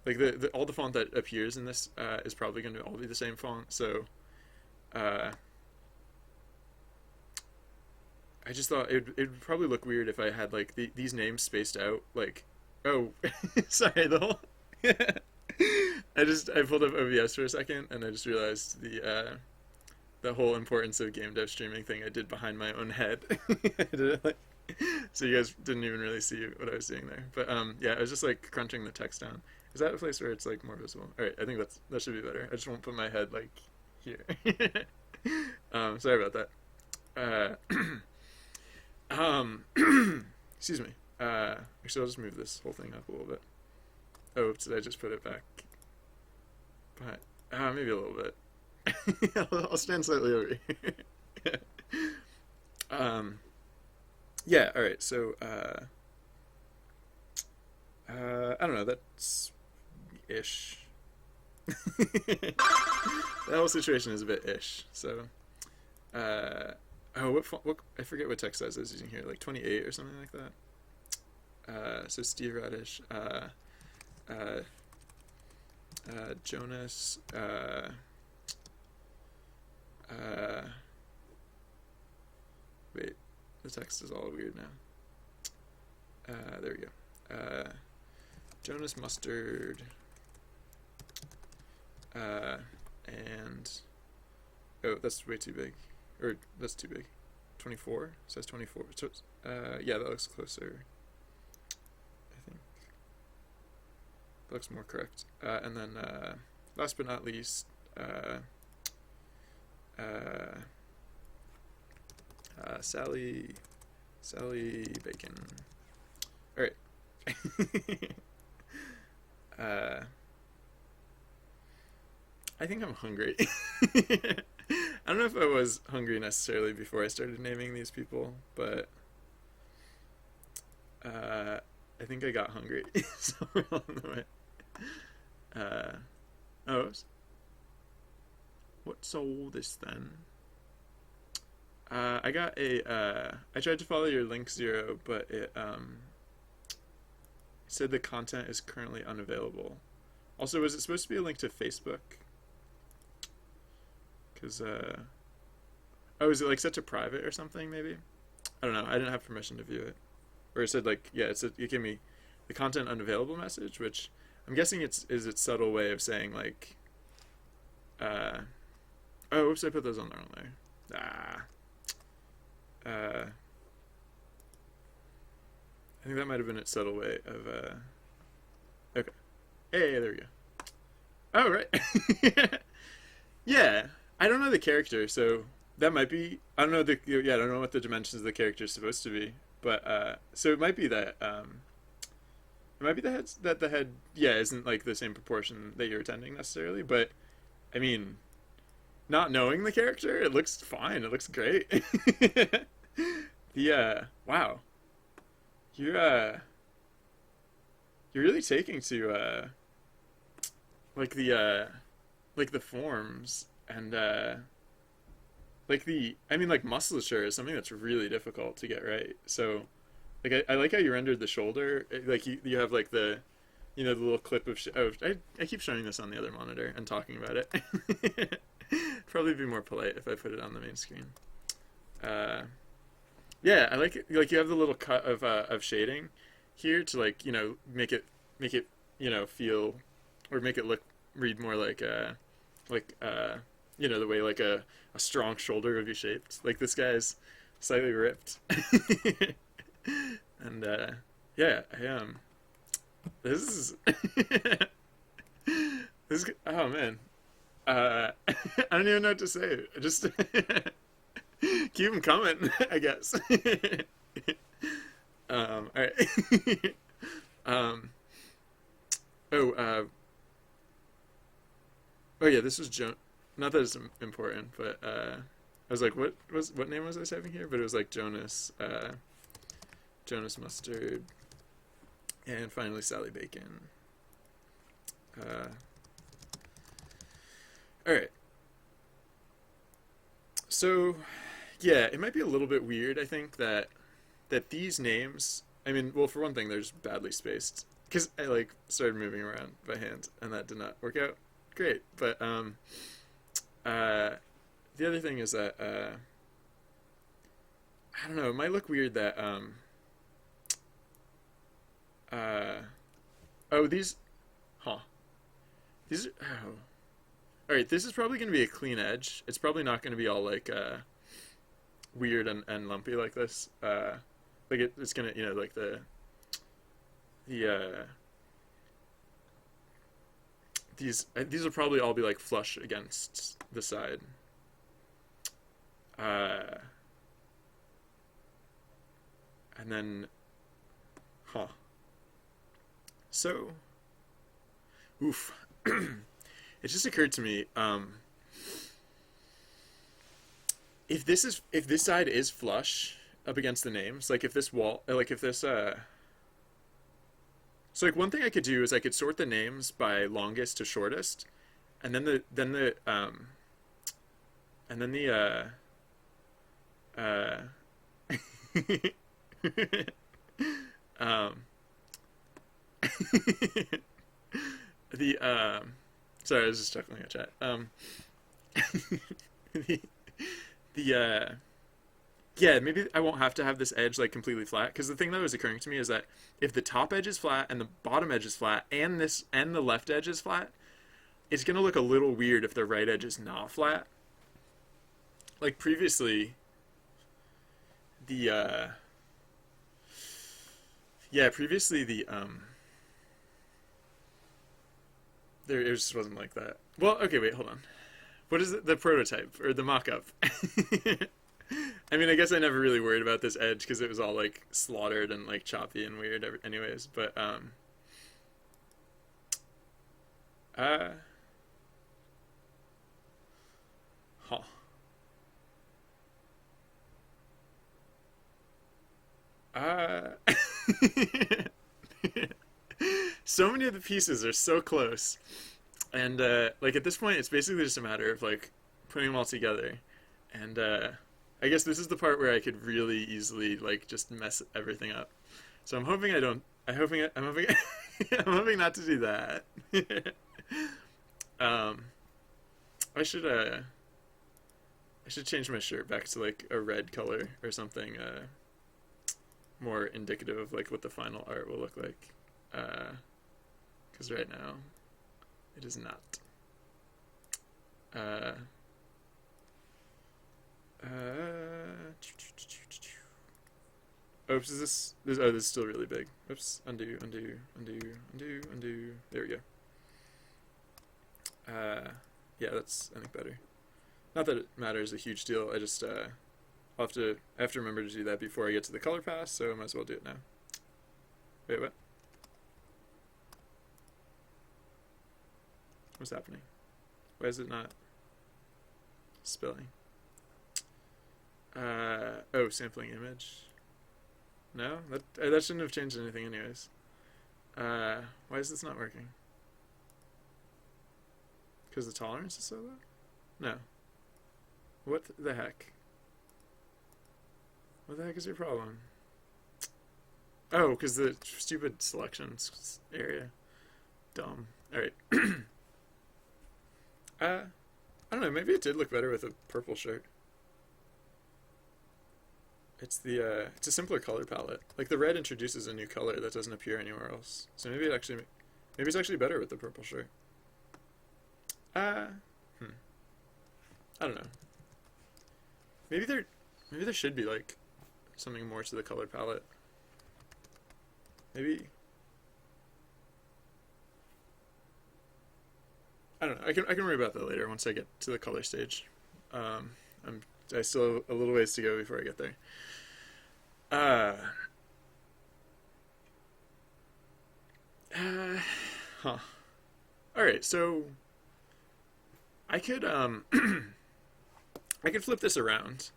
S1: Like all the font that appears in this is probably going to all be the same font, so I just thought it'd probably look weird if I had like these names spaced out, like, oh, sorry, the whole I pulled up OBS for a second and I just realized the whole importance of game dev streaming thing I did behind my own head. I did it like, so you guys didn't even really see what I was doing there, but yeah, I was just like crunching the text down. Is that a place where it's like more visible? All right, I think that should be better. I just won't put my head like here. Sorry about that. Excuse me. Actually, I'll just move this whole thing up a little bit. Oh, did I just put it back? But maybe a little bit. I'll stand slightly over here. Yeah. All right. So I don't know. That's ish. That whole situation is a bit ish. So oh, what I forget what text size I was using here, like 28 or something like that. So Steve Radish, Jonas, wait, the text is all weird now. There we go. Jonas Mustard, and oh, that's way too big. Or that's too big. 24? It says 24. So, yeah, that looks closer. I think that looks more correct. And then last but not least, Sally Bacon. All right. I think I'm hungry. I don't know if I was hungry necessarily before I started naming these people, but I think I got hungry somewhere along the way. Uh, oh, what's all this then? I got a. I tried to follow your link zero, but it said the content is currently unavailable. Also, was it supposed to be a link to Facebook? Because oh, is it like set to private or something? Maybe. I don't know. I didn't have permission to view it, or it said like yeah, it gave me the content unavailable message, which I'm guessing is its subtle way of saying like, oh, oops, I put those on the wrong layer. I think that might have been its subtle way of okay. Hey, there we go. Oh, right. Yeah, I don't know the character, so that might be. I don't know I don't know what the dimensions of the character is supposed to be, but so it might be that it might be the head yeah isn't like the same proportion that you're attending necessarily, but I mean, not knowing the character, it looks fine. It looks great. The wow, you're really taking to like the forms and like the I mean like musculature is something that's really difficult to get right. So like I like how you rendered the shoulder like you have like the you know the little clip of I keep showing this on the other monitor and talking about it. Probably be more polite if I put it on the main screen. Yeah, I like it. Like you have the little cut of shading here to like you know make it you know feel or make it look read more like you know the way like a strong shoulder would be shaped. Like this guy's slightly ripped, and yeah, I am. This is this is, oh man, I don't even know what to say. Just keep them coming, I guess. All right. Oh, oh yeah, this was not that it's important, but I was like, what name was I saving here? But it was like Jonas, Jonas Mustard, and finally Sally Bacon. All right. So, yeah, it might be a little bit weird. I think that these names. I mean, well, for one thing, they're just badly spaced because I like started moving around by hand, and that did not work out great. But the other thing is that I don't know. It might look weird that oh these, huh? These are oh. All right. This is probably going to be a clean edge. It's probably not going to be all like weird and lumpy like this. Like it's gonna you know like the these will probably all be like flush against the side. And then, huh? So, oof. It just occurred to me, if this side is flush up against the names, like if this wall, like if this, so like one thing I could do is I could sort the names by longest to shortest, and then the um the sorry, I was just chuckling at chat. The the yeah, maybe I won't have to have this edge like completely flat because the thing that was occurring to me is that if the top edge is flat and the bottom edge is flat and the left edge is flat, it's gonna look a little weird if the right edge is not flat. Like previously, the yeah, previously the there it just wasn't like that. Well, okay, wait, hold on. What is it? The prototype or the mock-up? I mean, I guess I never really worried about this edge because it was all like slaughtered and like choppy and weird, anyways. But huh. so many of the pieces are so close, and like at this point, it's basically just a matter of like putting them all together, and I guess this is the part where I could really easily like just mess everything up. So I'm hoping I don't. I'm hoping. I'm hoping not to do that. um, I should. I should change my shirt back to like a red color or something. More indicative of like what the final art will look like. Because right now, it is not. Oops, is this? Oh, this is still really big. Oops, undo, undo, undo, undo, undo. There we go. Yeah, that's, I think, better. Not that it matters a huge deal. I just I have to remember to do that before I get to the color pass, so I might as well do it now. Wait, what? What's happening? Why is it not spilling? Oh, sampling image. No, that shouldn't have changed anything, anyways. Why is this not working? Because the tolerance is so low? No. What the heck? What the heck is your problem? Oh, because the stupid selections area. Dumb. Alright. I don't know, maybe it did look better with a purple shirt. It's a simpler color palette. Like the red introduces a new color that doesn't appear anywhere else. So maybe it's actually better with the purple shirt. I don't know. Maybe there should be like something more to the color palette. Maybe I don't know. I can worry about that later once I get to the color stage. I still have a little ways to go before I get there. Huh. All right, so I could I could flip this around.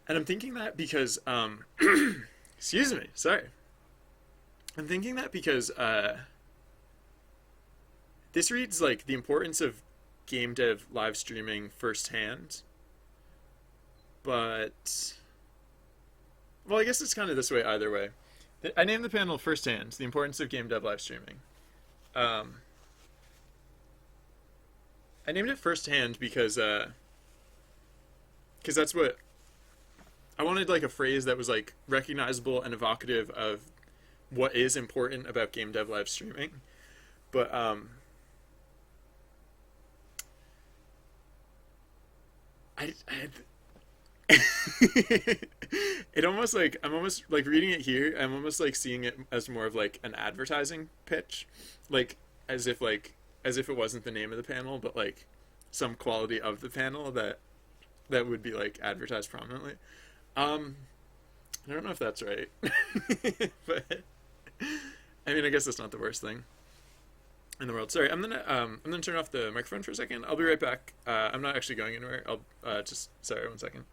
S1: And I'm thinking that because excuse me, sorry. I'm thinking that because this reads like the importance of game dev live streaming firsthand. But well, I guess it's kind of this way either way. I named the panel firsthand, the importance of game dev live streaming. I named it firsthand because that's what I wanted, like a phrase that was like recognizable and evocative of what is important about game dev live streaming. But I it almost like I'm almost like reading it here, I'm almost like seeing it as more of like an advertising pitch, like as if it wasn't the name of the panel, but like some quality of the panel that would be like advertised prominently. I don't know if that's right. But I mean, I guess that's not the worst thing in the world. Sorry, I'm gonna turn off the microphone for a second. I'll be right back. I'm not actually going anywhere. I'll just sorry, 1 second.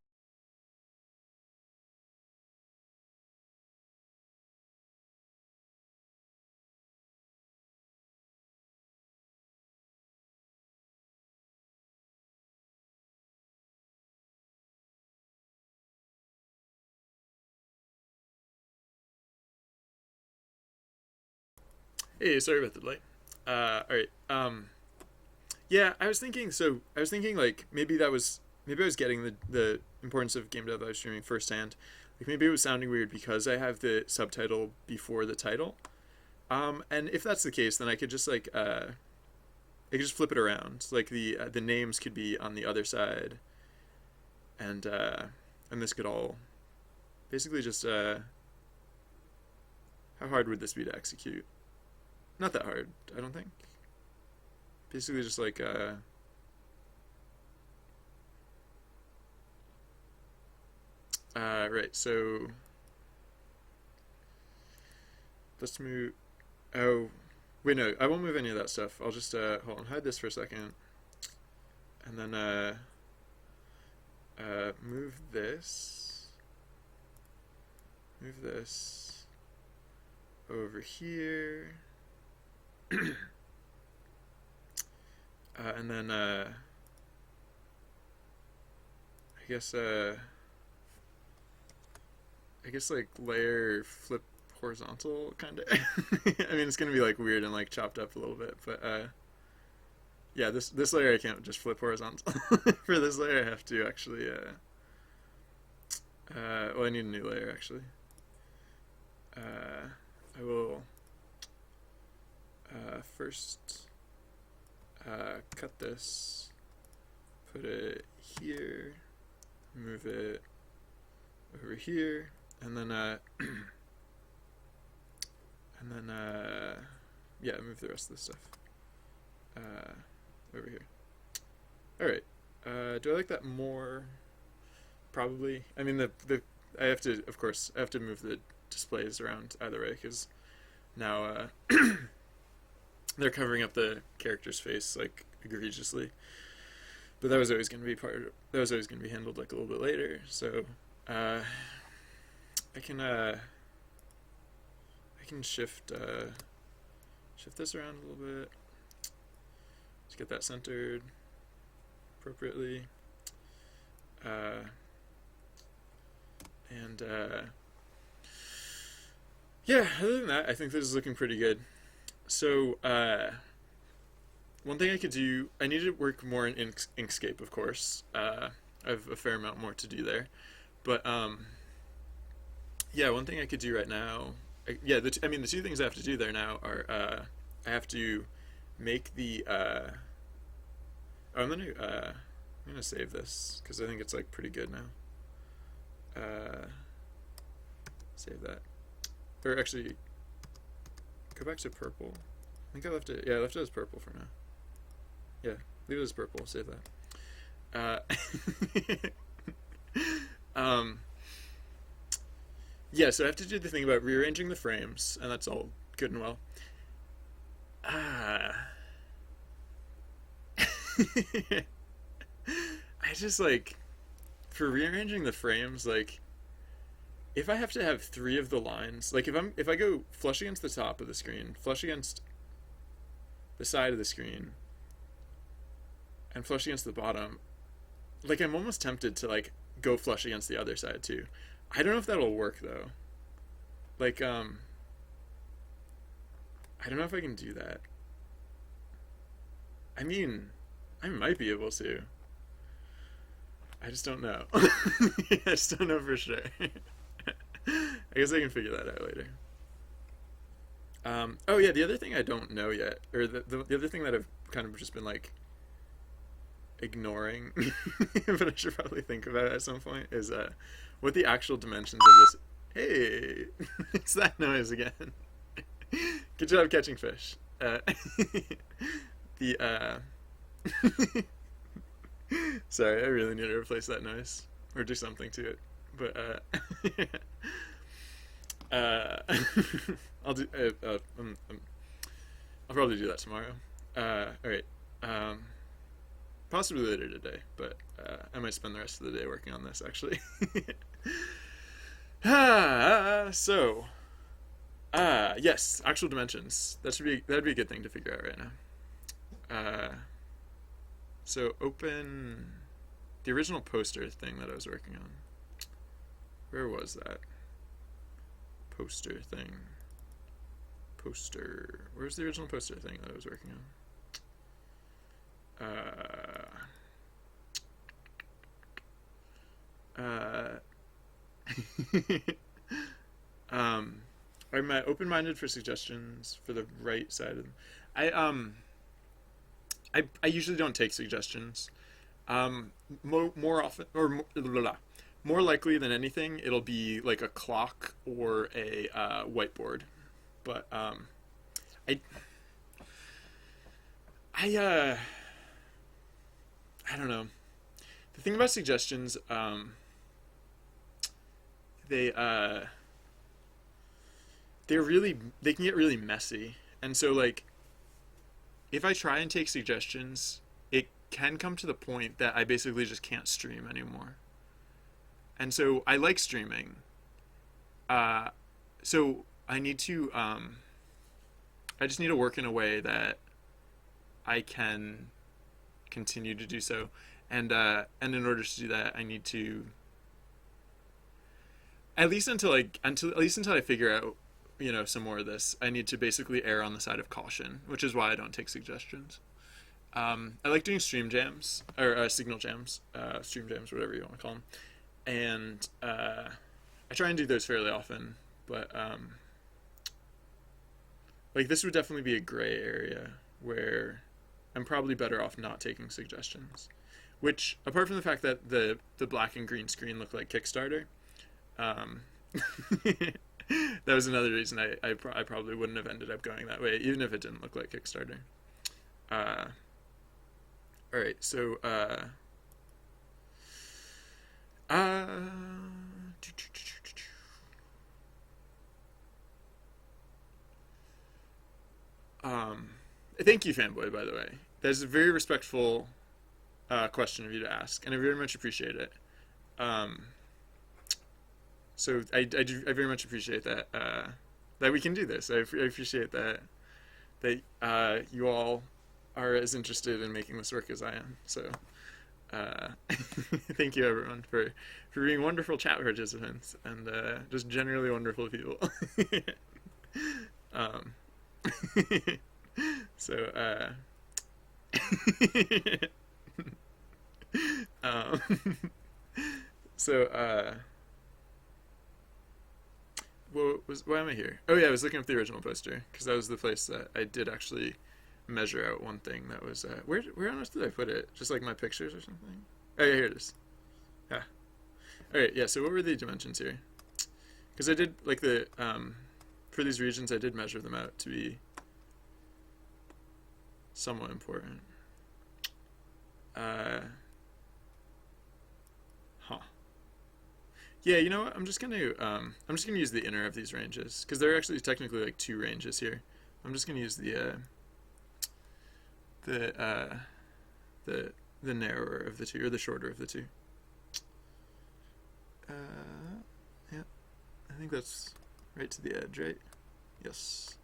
S1: Hey, sorry about the delay. All right. Yeah, I was thinking. So I was thinking like maybe I was getting the importance of game dev live streaming firsthand. Like maybe it was sounding weird because I have the subtitle before the title. And if that's the case, then I could just like I could just flip it around. Like the names could be on the other side, and this could all basically just how hard would this be to execute? Not that hard, I don't think. Basically just like right, so let's move. Oh wait, no, I won't move any of that stuff. I'll just hold on, hide this for a second, and then move this, over here. And then I guess like layer flip horizontal kind of. I mean, it's gonna be like weird and like chopped up a little bit, but yeah, this layer I can't just flip horizontal. For this layer I have to actually well, I need a new layer actually. I will first cut this, put it here, move it over here, and then yeah, move the rest of this stuff over here. All right. Do I like that more? Probably. I mean, I have to, of course, I have to move the displays around either way because now they're covering up the character's face like egregiously. But that was always going to be that was always going to be handled like a little bit later. So I can shift this around a little bit. Just get that centered appropriately. And yeah, other than that, I think this is looking pretty good. So one thing I could do, I need to work more in Inkscape, of course. I have a fair amount more to do there. But yeah, one thing I could do right now, the two things I have to do there now are I have to make the I'm gonna save this because I think it's like pretty good now. Save that, or actually go back to purple. I think I left it. Yeah, I left it as purple for now. Yeah, leave it as purple. Save that. Yeah, so I have to do the thing about rearranging the frames, and that's all good and well. I just like, for rearranging the frames, like, if I have to have 3 of the lines, like if I go flush against the top of the screen, flush against the side of the screen, and flush against the bottom, like I'm almost tempted to like go flush against the other side too. I don't know if that'll work though. Like I don't know if I can do that. I mean, I might be able to. I just don't know. I just don't know for sure. I guess I can figure that out later. Oh yeah, the other thing I don't know yet, or the other thing that I've kind of just been like ignoring, but I should probably think about it at some point, is what the actual dimensions of this. Hey, it's that noise again. Good job catching fish. The sorry, I really need to replace that noise or do something to it. But I'll do. I'll probably do that tomorrow. All right. Possibly later today, but I might spend the rest of the day working on this actually. So, yes, actual dimensions. That'd be a good thing to figure out right now. So open the original poster thing that I was working on. Where was that? Poster thing. Poster. Where's the original poster thing that I was working on? I'm open-minded for suggestions for the right side of them. I usually don't take suggestions. More often, or more likely than anything, it'll be like a clock or a whiteboard. But I don't know. The thing about suggestions, they can get really messy, and so like, if I try and take suggestions, it can come to the point that I basically just can't stream anymore. And so I like streaming. So I need to I just need to work in a way that I can continue to do so, and in order to do that, I need to at least until I figure out, some more of this. I need to basically err on the side of caution, which is why I don't take suggestions. I like doing stream jams or signal jams, stream jams, whatever you want to call them, and I try and do those fairly often. But like this would definitely be a gray area where I'm probably better off not taking suggestions. Which, apart from the fact that the black and green screen look like Kickstarter, um, that was another reason I probably wouldn't have ended up going that way, even if it didn't look like Kickstarter. Uh, all right, so uh, um, thank you, fanboy. By the way, that's a very respectful question of you to ask, and I very much appreciate it. Um, so I very much appreciate that that we can do this. I appreciate that you all are as interested in making this work as I am. So thank you everyone for being wonderful chat participants and just generally wonderful people. um, so um, so why am I here? Oh yeah, I was looking up the original poster because that was the place that I did actually measure out one thing that was where on earth did I put it? Just like my pictures or something? Oh yeah, here it is. Yeah. All right. Yeah. So what were the dimensions here? Because I did like for these regions I did measure them out to be somewhat important. Huh. Yeah, you know what? I'm just gonna use the inner of these ranges because there are actually technically like two ranges here. I'm just gonna use the uh, the narrower of the two or the shorter of the two. Yeah, I think that's right to the edge, right? Yes.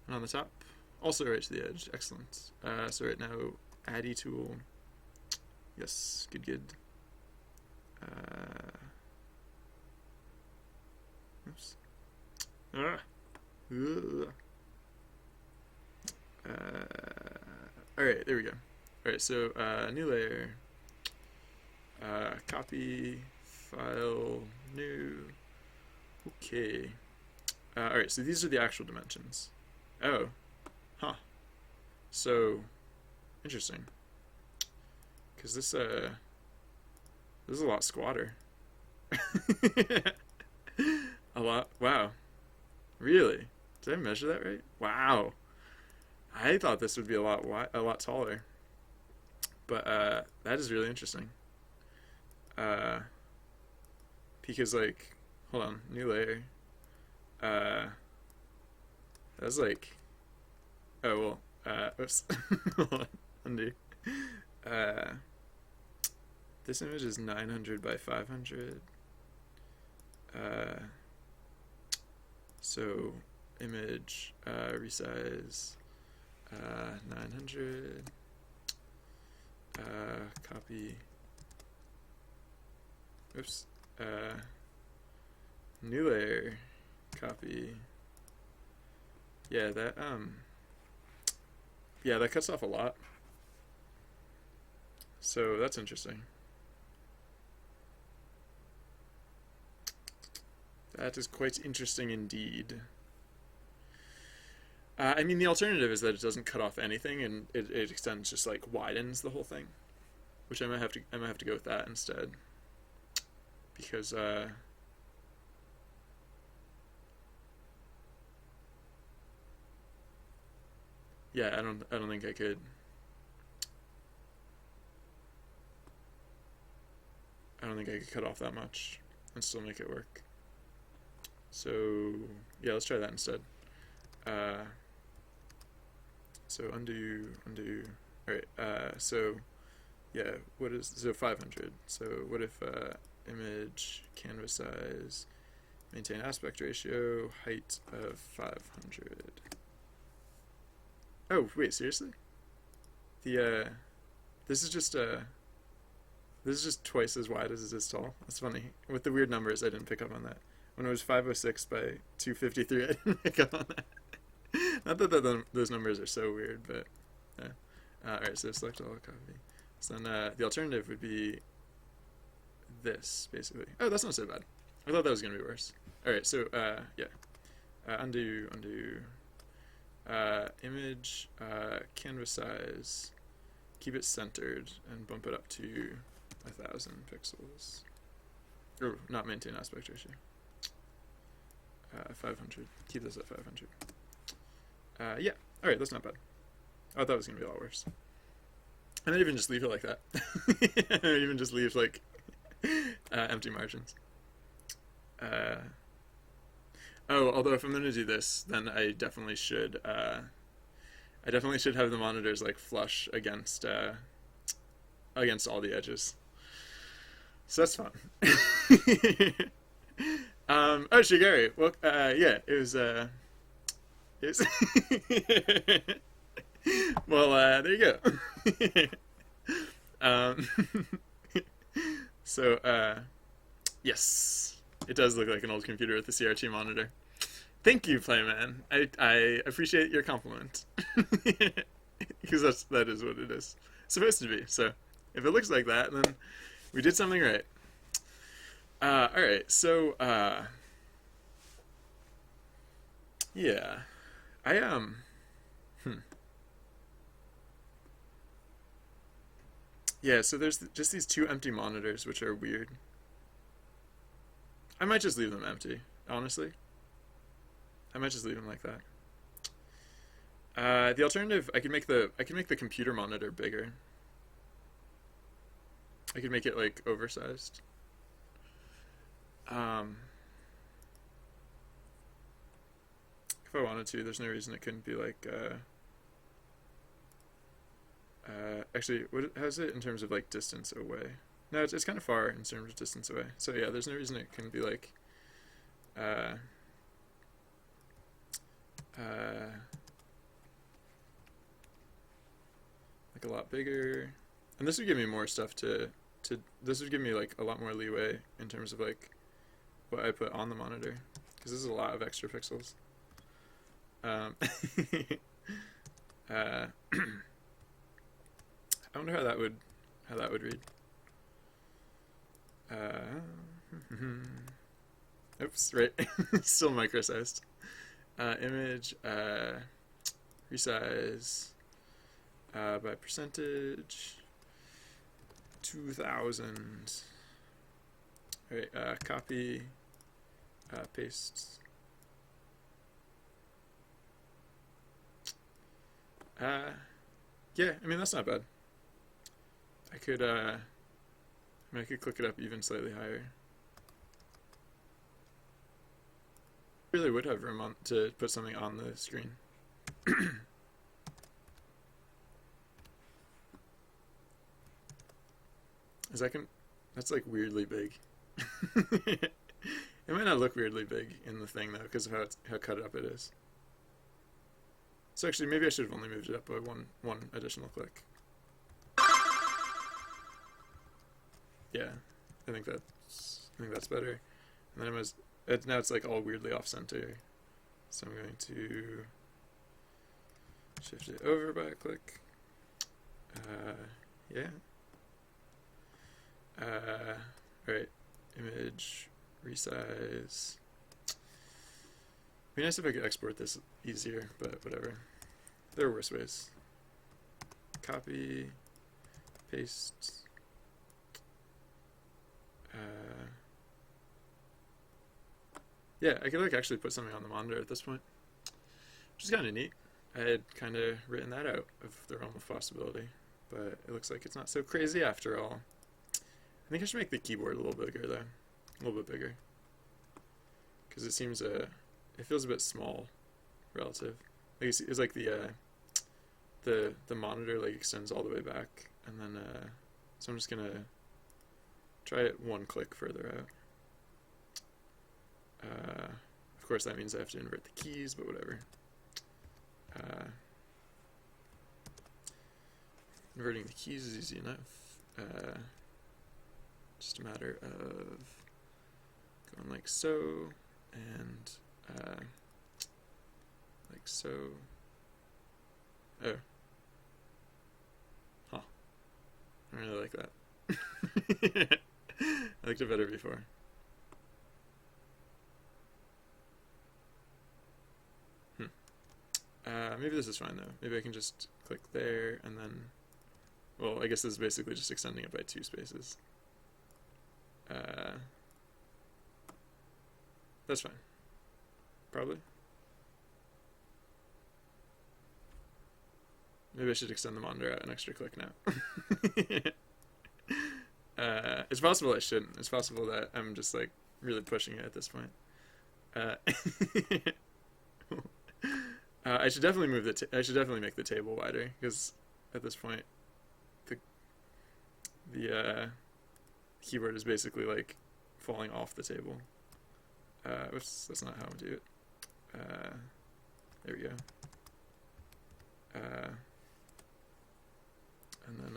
S1: And on the top, also right to the edge. Excellent. So right now, Addy tool. Yes, good. Oops. Ah. All right, there we go. All right, so new layer, copy, file, new. Okay. All right, so these are the actual dimensions. Oh, huh. So interesting, because this is a lot squatter. A lot. Wow. Really? Did I measure that right? Wow. I thought this would be a lot taller. But that is really interesting. Because like, hold on, new layer. That's like, oh well. Oops. Hold on, undo. This image is 900 by 500. So image resize 900. Copy. Oops. New layer. Copy. Yeah, that that cuts off a lot. So that's interesting. That is quite interesting indeed. I mean, the alternative is that it doesn't cut off anything, and it extends, just like widens the whole thing, which I might have to go with that instead, because yeah, I don't think I could. I don't think I could cut off that much and still make it work. So yeah, let's try that instead. So undo. All right. So yeah, what is so 500? So what if image canvas size Maintain aspect ratio, height of 500. Oh, wait, seriously? The, this is just, this is just twice as wide as it is tall. That's funny. With the weird numbers, I didn't pick up on that. When it was 506 by 253, I didn't pick up on that. Not that those numbers are so weird, but yeah. Alright, so select all, copy. So then the alternative would be this, basically. Oh, that's not so bad. I thought that was going to be worse. Alright, so, yeah. Undo. Image, canvas size, keep it centered, and bump it up to 1,000 pixels. Or, not maintain aspect ratio. 500. Keep this at 500. Yeah. Alright, that's not bad. I thought it was going to be a lot worse. And then even just leave it like that. Or even just leave, like, empty margins. Oh, although if I'm going to do this, then I definitely should have the monitors, like, flush against all the edges. So that's fun. Oh, Shigeri. Well, yeah, it was well, there you go. So, yes, it does look like an old computer with a CRT monitor. Thank you, Playman. I appreciate your compliment. Because that is what it is supposed to be. So, if it looks like that, then we did something right. Alright, so, yeah. Yeah, so there's just these two empty monitors, which are weird. I might just leave them empty, honestly. I might just leave them like that. The alternative, I could make the computer monitor bigger. I could make it, like, oversized. If I wanted to, there's no reason it couldn't be like, actually, how's it in terms of, like, distance away? No, it's kind of far in terms of distance away. So yeah, there's no reason it couldn't be like, like a lot bigger. And this would give me more stuff this would give me, like, a lot more leeway in terms of, like, what I put on the monitor, because this is a lot of extra pixels. I wonder how that would read. Oops, right. Still micro-sized. Image, resize by percentage, 2000. Alright, copy, paste. Yeah, I mean, that's not bad. I could click it up even slightly higher. I really would have room to put something on the screen. That's like weirdly big. It might not look weirdly big in the thing though, because of how cut up it is. So actually, maybe I should have only moved it up by one additional click. Yeah, I think that's better. And then now it's like all weirdly off center. So I'm going to shift it over by a click. Yeah. Alright, image, resize. It'd be nice if I could export this easier, but whatever. There are worse ways. Copy, paste. Yeah, I could, like, actually put something on the monitor at this point, which is kind of neat. I had kind of written that out of the realm of possibility, but it looks like it's not so crazy after all. I think I should make the keyboard a little bigger though, a little bit bigger, because it seems it feels a bit small, relative. Like it's like the monitor, like, extends all the way back, and then so I'm just gonna try it one click further out. Of course, that means I have to invert the keys, but whatever. Inverting the keys is easy enough. Just a matter of going like so, and like so. Oh. Huh. I really like that. I liked it better before. Maybe this is fine though. Maybe I can just click there and then, well, I guess this is basically just extending it by 2 spaces. That's fine. Probably. Maybe I should extend the monitor out an extra click now. It's possible I shouldn't. It's possible that I'm just like really pushing it at this point. I should definitely move I should definitely make the table wider, because at this point the keyboard is basically like falling off the table. Oops, that's not how I do it. There we go. And then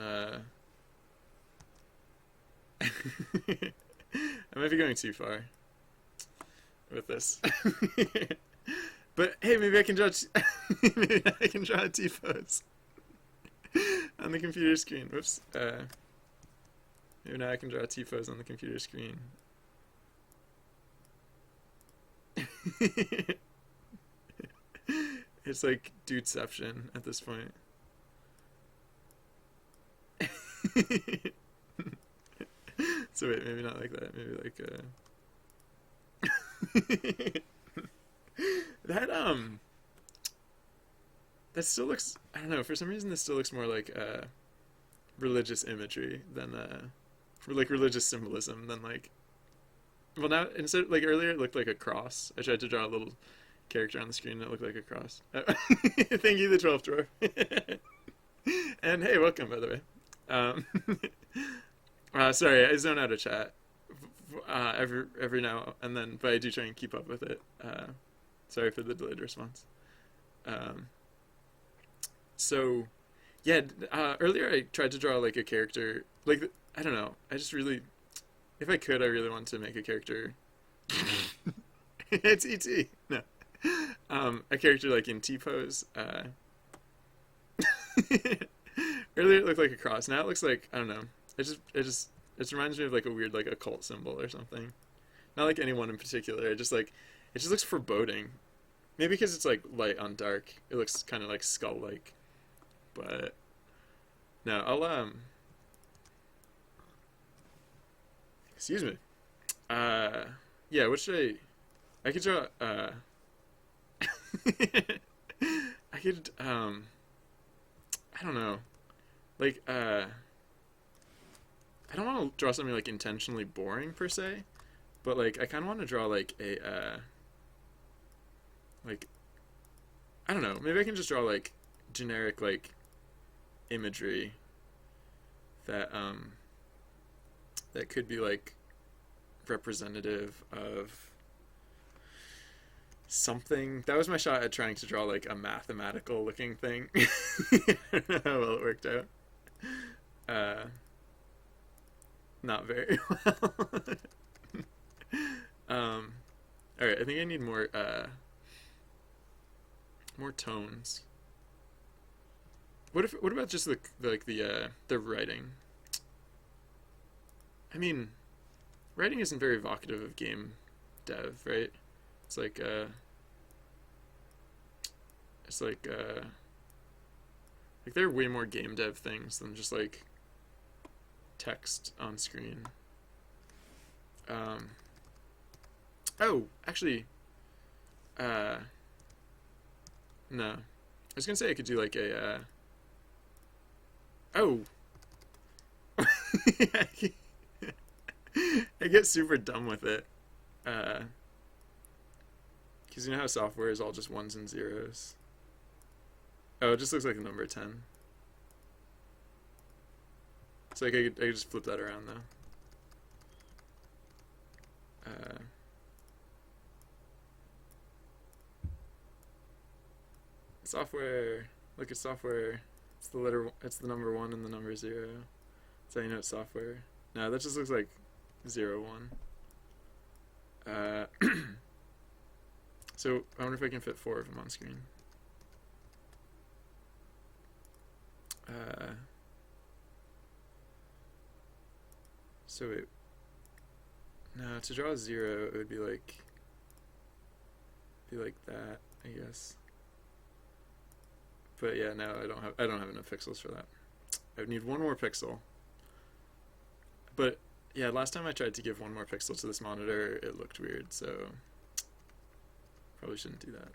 S1: I might be going too far with this. But hey, maybe I can draw maybe I can draw a T-pose on the computer screen. Whoops. Maybe now I can draw a T-pose on the computer screen. It's like dudeception at this point. So wait, maybe not like that. Maybe like that still looks, I don't know, for some reason this still looks more like religious imagery than like religious symbolism than like, well, now instead, like earlier it looked like a cross. I tried to draw a little character on the screen and it looked like a cross. Thank you, the 12th drawer. And hey, welcome, by the way. Sorry, I zone out of chat every now and then, but I do try and keep up with it. Sorry for the delayed response. So, yeah, earlier I tried to draw like a character, like, I don't know, I just really, if I could, I really wanted to make a character. It's E.T. No. A character like in T-pose. Earlier it looked like a cross. Now it looks like, I don't know. It reminds me of like a weird like occult symbol or something. Not like anyone in particular. It just looks foreboding. Maybe because it's like light on dark. It looks kind of like skull-like. But no, I'll excuse me. Yeah, what should I could draw I could I don't know. Like I don't want to draw something like intentionally boring per se, but like I kind of want to draw like a like, I don't know, maybe I can just draw like generic like imagery that that could be like representative of something. That was my shot at trying to draw like a mathematical looking thing. I don't know how well it worked out. Not very well. Alright, I think I need more more tones. What about just the writing? I mean, writing isn't very evocative of game dev, right? It's like there are way more game dev things than just like text on screen. Oh, actually, no. I was gonna say I could do like a oh. I get super dumb with it. Because you know how software is all just ones and zeros? Oh, it just looks like the number 10. It's like I could just flip that around though. Software. Look at software. It's the letter. It's the number 1 and the number 0. That's how you know it's software. No, that just looks like 0, 1. So I wonder if I can fit 4 of them on screen. So wait. No, to draw a 0, it would be like that, I guess. But yeah, no, I don't have enough pixels for that. I would need 1 more pixel. But yeah, last time I tried to give 1 more pixel to this monitor, it looked weird, so probably shouldn't do that.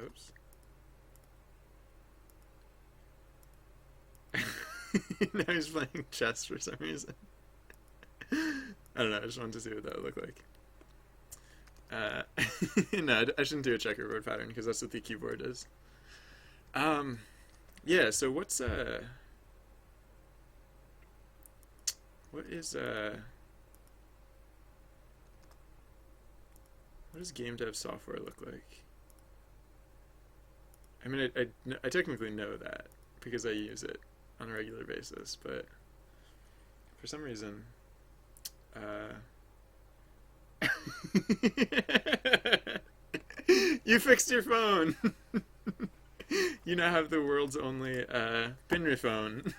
S1: Oops. Now he's playing chess for some reason. I don't know, I just wanted to see what that would look like. No, I shouldn't do a checkerboard pattern because that's what the keyboard is. Yeah, so what does game dev software look like? I mean, I technically know that because I use it on a regular basis, but for some reason, you fixed your phone. You now have the world's only Pinry phone.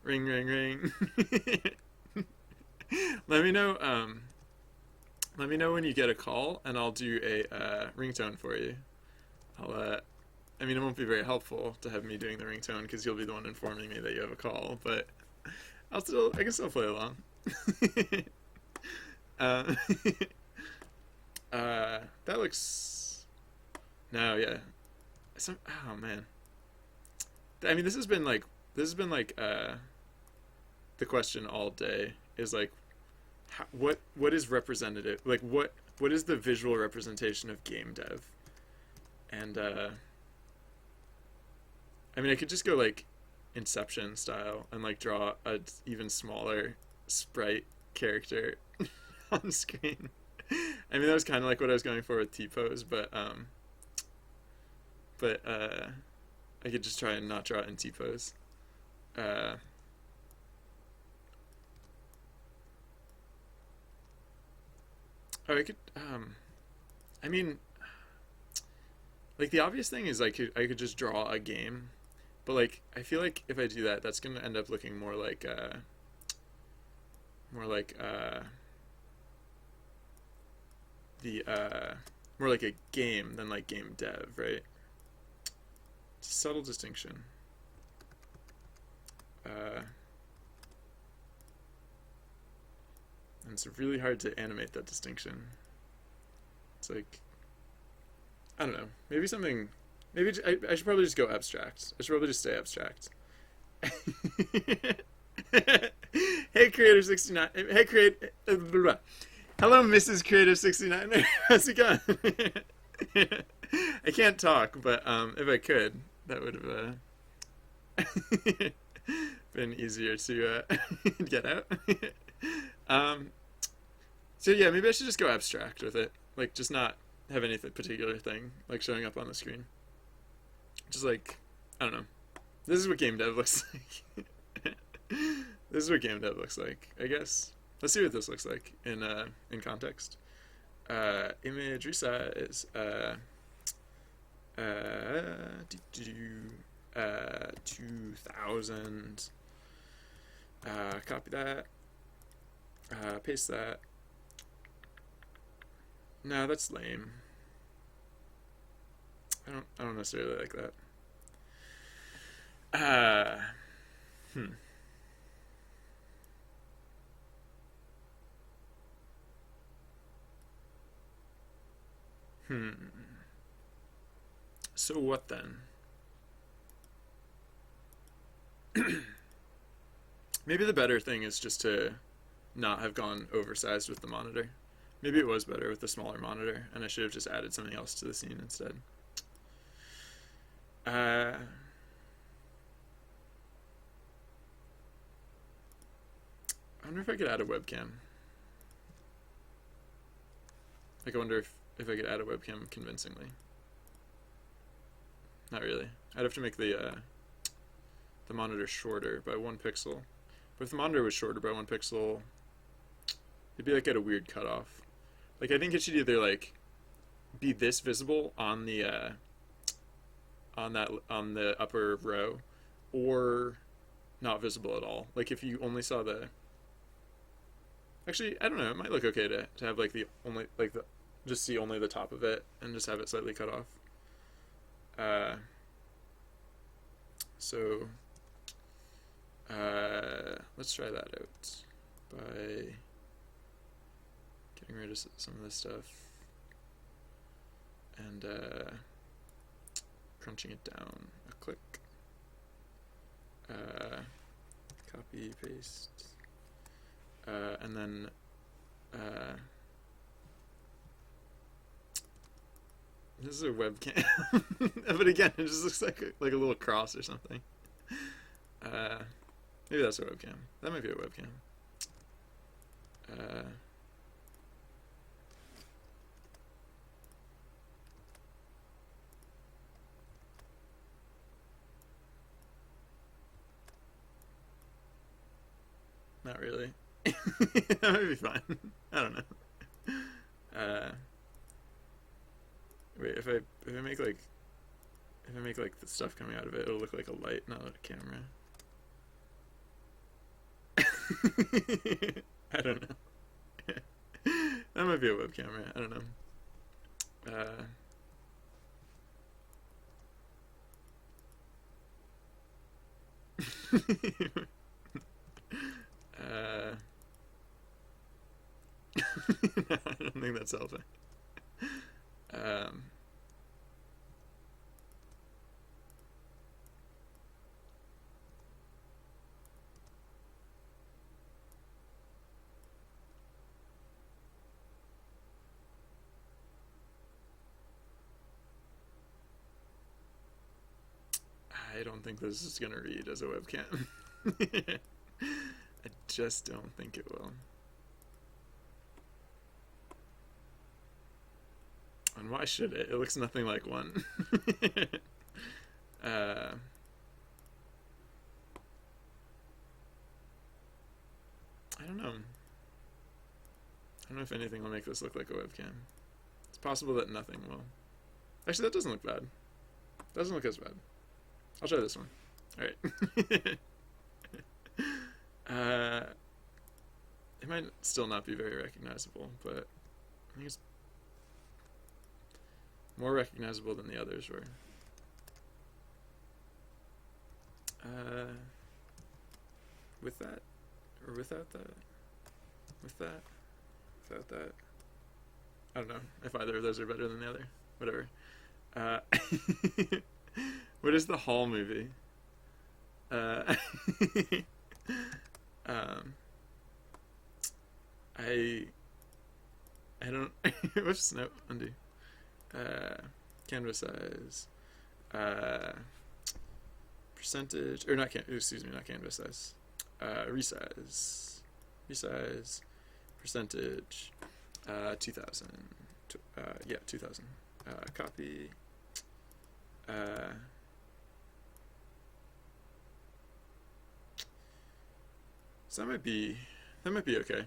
S1: Ring, ring, ring. Let me know. Let me know when you get a call, and I'll do a ringtone for you. I mean, it won't be very helpful to have me doing the ringtone because you'll be the one informing me that you have a call, but I can still play along. That looks. No, yeah. Oh man. I mean, this has been like the question all day is like, what is representative? Like, what is the visual representation of game dev? And I mean, I could just go like Inception style and like draw a even smaller sprite character on screen. I mean, that was kind of like what I was going for with T-pose, but I could just try and not draw it in T-pose. Oh, I could. I mean, like the obvious thing is I could just draw a game, but like I feel like if I do that, that's gonna end up looking more like more like a game than like game dev, right? It's a subtle distinction. And it's really hard to animate that distinction. It's like, I don't know. Maybe something. Maybe I should probably just go abstract. I should probably just stay abstract. Hey, Creator69. Hey, Creator. Hello, Mrs. Creator69. How's it going? I can't talk, but if I could, that would have been easier to get out. So yeah, maybe I should just go abstract with it. Like, just not have any particular thing like showing up on the screen. Just like, I don't know. This is what game dev looks like. This is what game dev looks like, I guess. Let's see what this looks like in context. Image resize. 2000. Copy that. Paste that. No, that's lame. I don't necessarily like that. So what then? Maybe the better thing is just to not have gone oversized with the monitor. Maybe it was better with the smaller monitor, and I should have just added something else to the scene instead. I wonder if I could add a webcam. Like, I wonder if I could add a webcam convincingly. Not really. I'd have to make the monitor shorter by 1 pixel. But if the monitor was shorter by 1 pixel, it'd be like at a weird cutoff. Like, I think it should either like be this visible on the on the upper row, or not visible at all. Like, if you only saw the, actually, I don't know, it might look okay to have like the only, like the, just see only the top of it and just have it slightly cut off. So let's try that out by getting rid of some of this stuff and crunching it down a click. Copy, paste, and then this is a webcam, but again, it just looks like a little cross or something. Maybe that's a webcam. That might be a webcam. Not really. That might be fine. I don't know. Wait, if I make like the stuff coming out of it, it'll look like a light, not a camera. I don't know. That might be a web camera. I don't know. No, I don't think that's helping. I don't think this is gonna read as a webcam. I just don't think it will. And why should it? It looks nothing like one. I don't know. I don't know if anything will make this look like a webcam. It's possible that nothing will. Actually, that doesn't look bad. Doesn't look as bad. I'll try this one. Alright. It might still not be very recognizable, but I think it's more recognizable than the others were. With that? Or without that? With that? Without that? I don't know if either of those are better than the other. Whatever. What is the Hall movie? I don't. Whoops, no, undo. Canvas size. Percentage, or not excuse me, not canvas size. Resize. Resize. Percentage. 2000. Yeah, 2000. Copy. So that might be okay.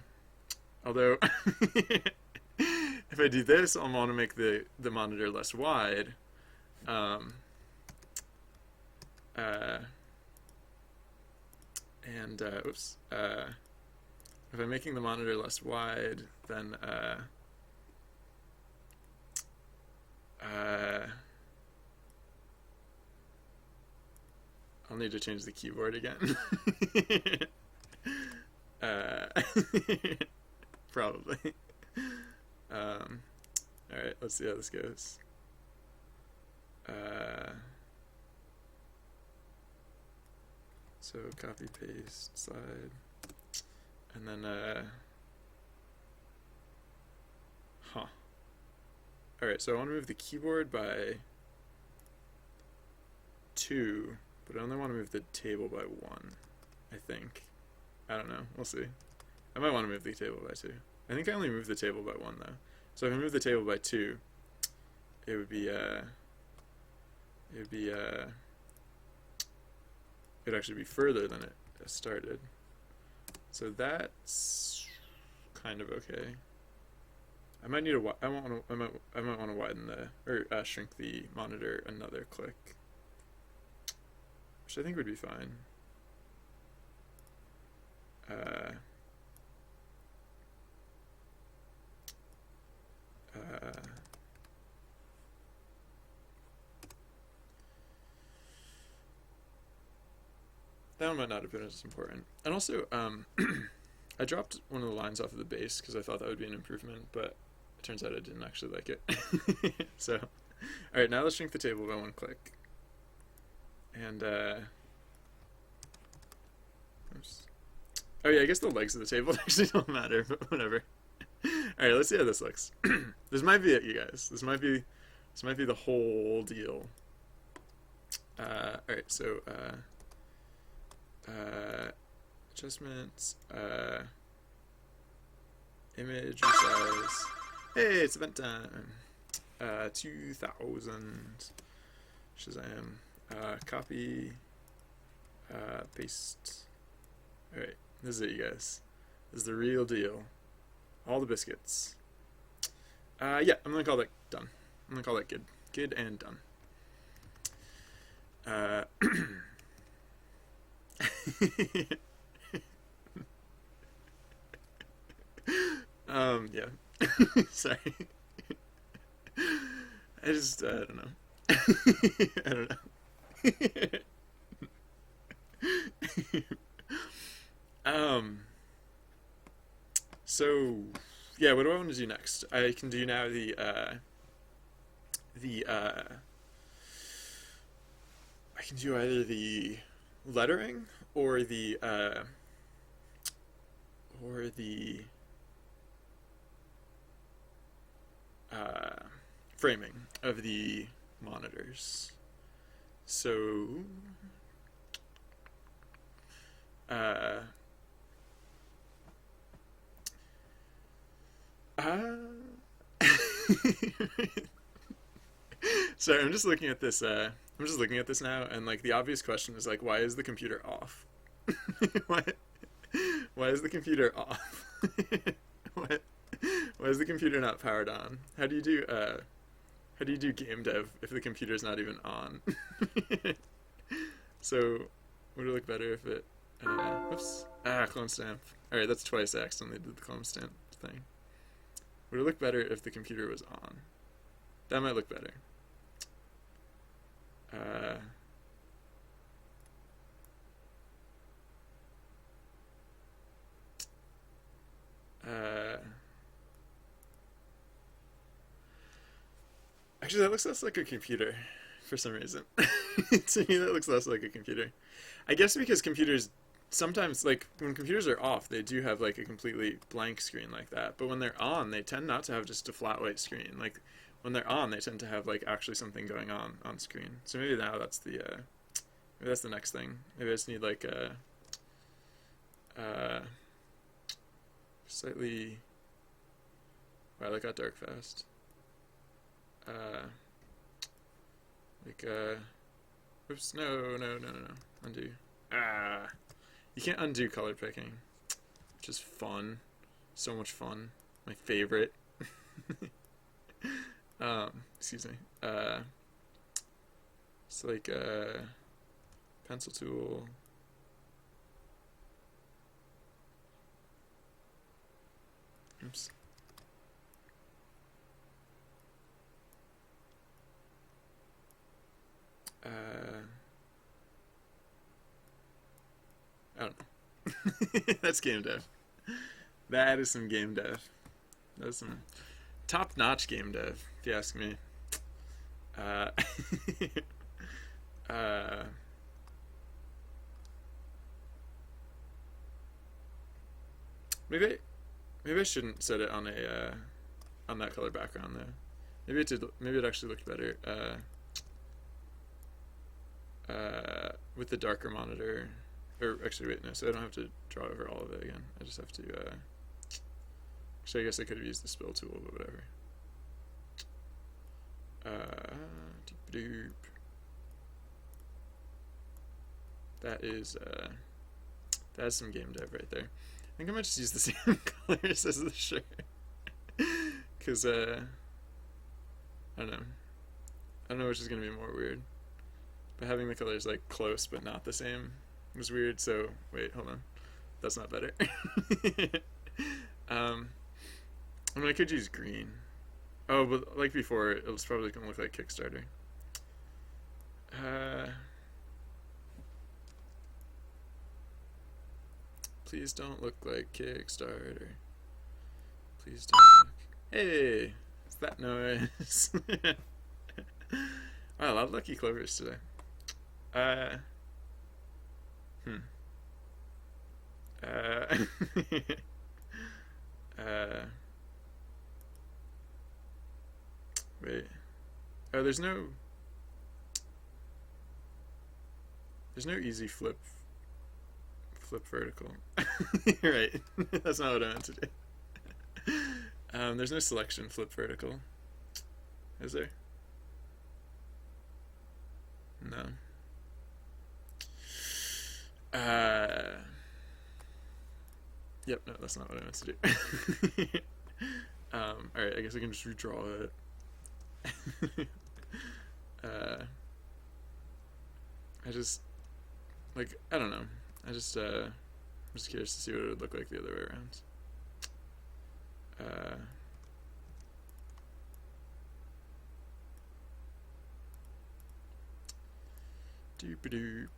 S1: Although if I do this, I'll want to make the monitor less wide. Oops. If I'm making the monitor less wide, then I'll need to change the keyboard again. Probably. Alright, let's see how this goes. So copy, paste, slide, and then Alright, so I want to move the keyboard by 2, but I only want to move the table by 1, I think. I don't know, we'll see. I might want to move the table by 2. I think I only moved the table by 1 though. So if I move the table by 2, it would be it'd actually be further than it started. So that's kind of okay. I might need I might want to widen or shrink the monitor another click, which I think would be fine. That one might not have been as important. And also, I dropped one of the lines off of the base because I thought that would be an improvement, but it turns out I didn't actually like it. So, alright, now let's shrink the table by 1 click. And, oops. Oh yeah, I guess the legs of the table actually don't matter, but whatever. Alright, let's see how this looks. This might be it, you guys. This might be the whole deal. Alright, so, adjustments, image resize. Hey, it's event time. 2000. Shazam. Copy. Paste. Alright, this is it, you guys. This is the real deal. All the biscuits. Yeah, I'm gonna call that done. I'm gonna call that good. Good and done. Yeah. Sorry. I don't know. I don't know. So, yeah, what do I want to do next? I can do now I can do either the lettering or the framing of the monitors. So, sorry, I'm just looking at this. I'm just looking at this now, and like the obvious question is like, why is the computer off? why, why is the computer off? Why is the computer not powered on? How do you do game dev if the computer's not even on? So, would it look better if it? Whoops. Clone stamp. All right, that's twice I accidentally did the clone stamp thing. Would it look better if the computer was on? That might look better. Actually, that looks less like a computer for some reason. To me, that looks less like a computer. I guess because computers sometimes, like, when computers are off, they do have, like, a completely blank screen like that. But when they're on, they tend not to have just a flat white screen. Like, when they're on, they tend to have, like, actually something going on screen. So maybe now that's the, maybe that's the next thing. Maybe I just need, like, slightly... Wow, that got dark fast. Oops, no, undo. You can't undo color picking, which is fun. So much fun. My favorite. Excuse me. It's like, pencil tool. Oops. I don't know. That's game dev. That is some game dev. That's some top-notch game dev, if you ask me. Maybe I shouldn't set it on a on that color background though. Maybe it did. Maybe it actually looked better with the darker monitor. or actually wait, no, so I don't have to draw over all of it again. I just have to, actually I guess I could have used the spill tool, but whatever. Doop. That is, that's some game dev right there. I think I might just use the same colors as the shirt. Cause, I don't know. I don't know which is gonna be more weird. But having the colors like close but not the same was weird, so wait, hold on. That's not better. I mean, I could use green. Oh, but like before, it was probably gonna look like Kickstarter. Please don't look like Kickstarter. Please don't look. Hey, it's that noise. Wow, a lot of lucky clovers today. Hmm. Wait. Oh, there's no easy flip vertical. Right. That's not what I meant to do. There's no selection flip vertical. Is there? No. Yep, no, that's not what I meant to do. Alright, I guess I can just redraw it. I just, like, I don't know. I'm just curious to see what it would look like the other way around. Doop-a-doop.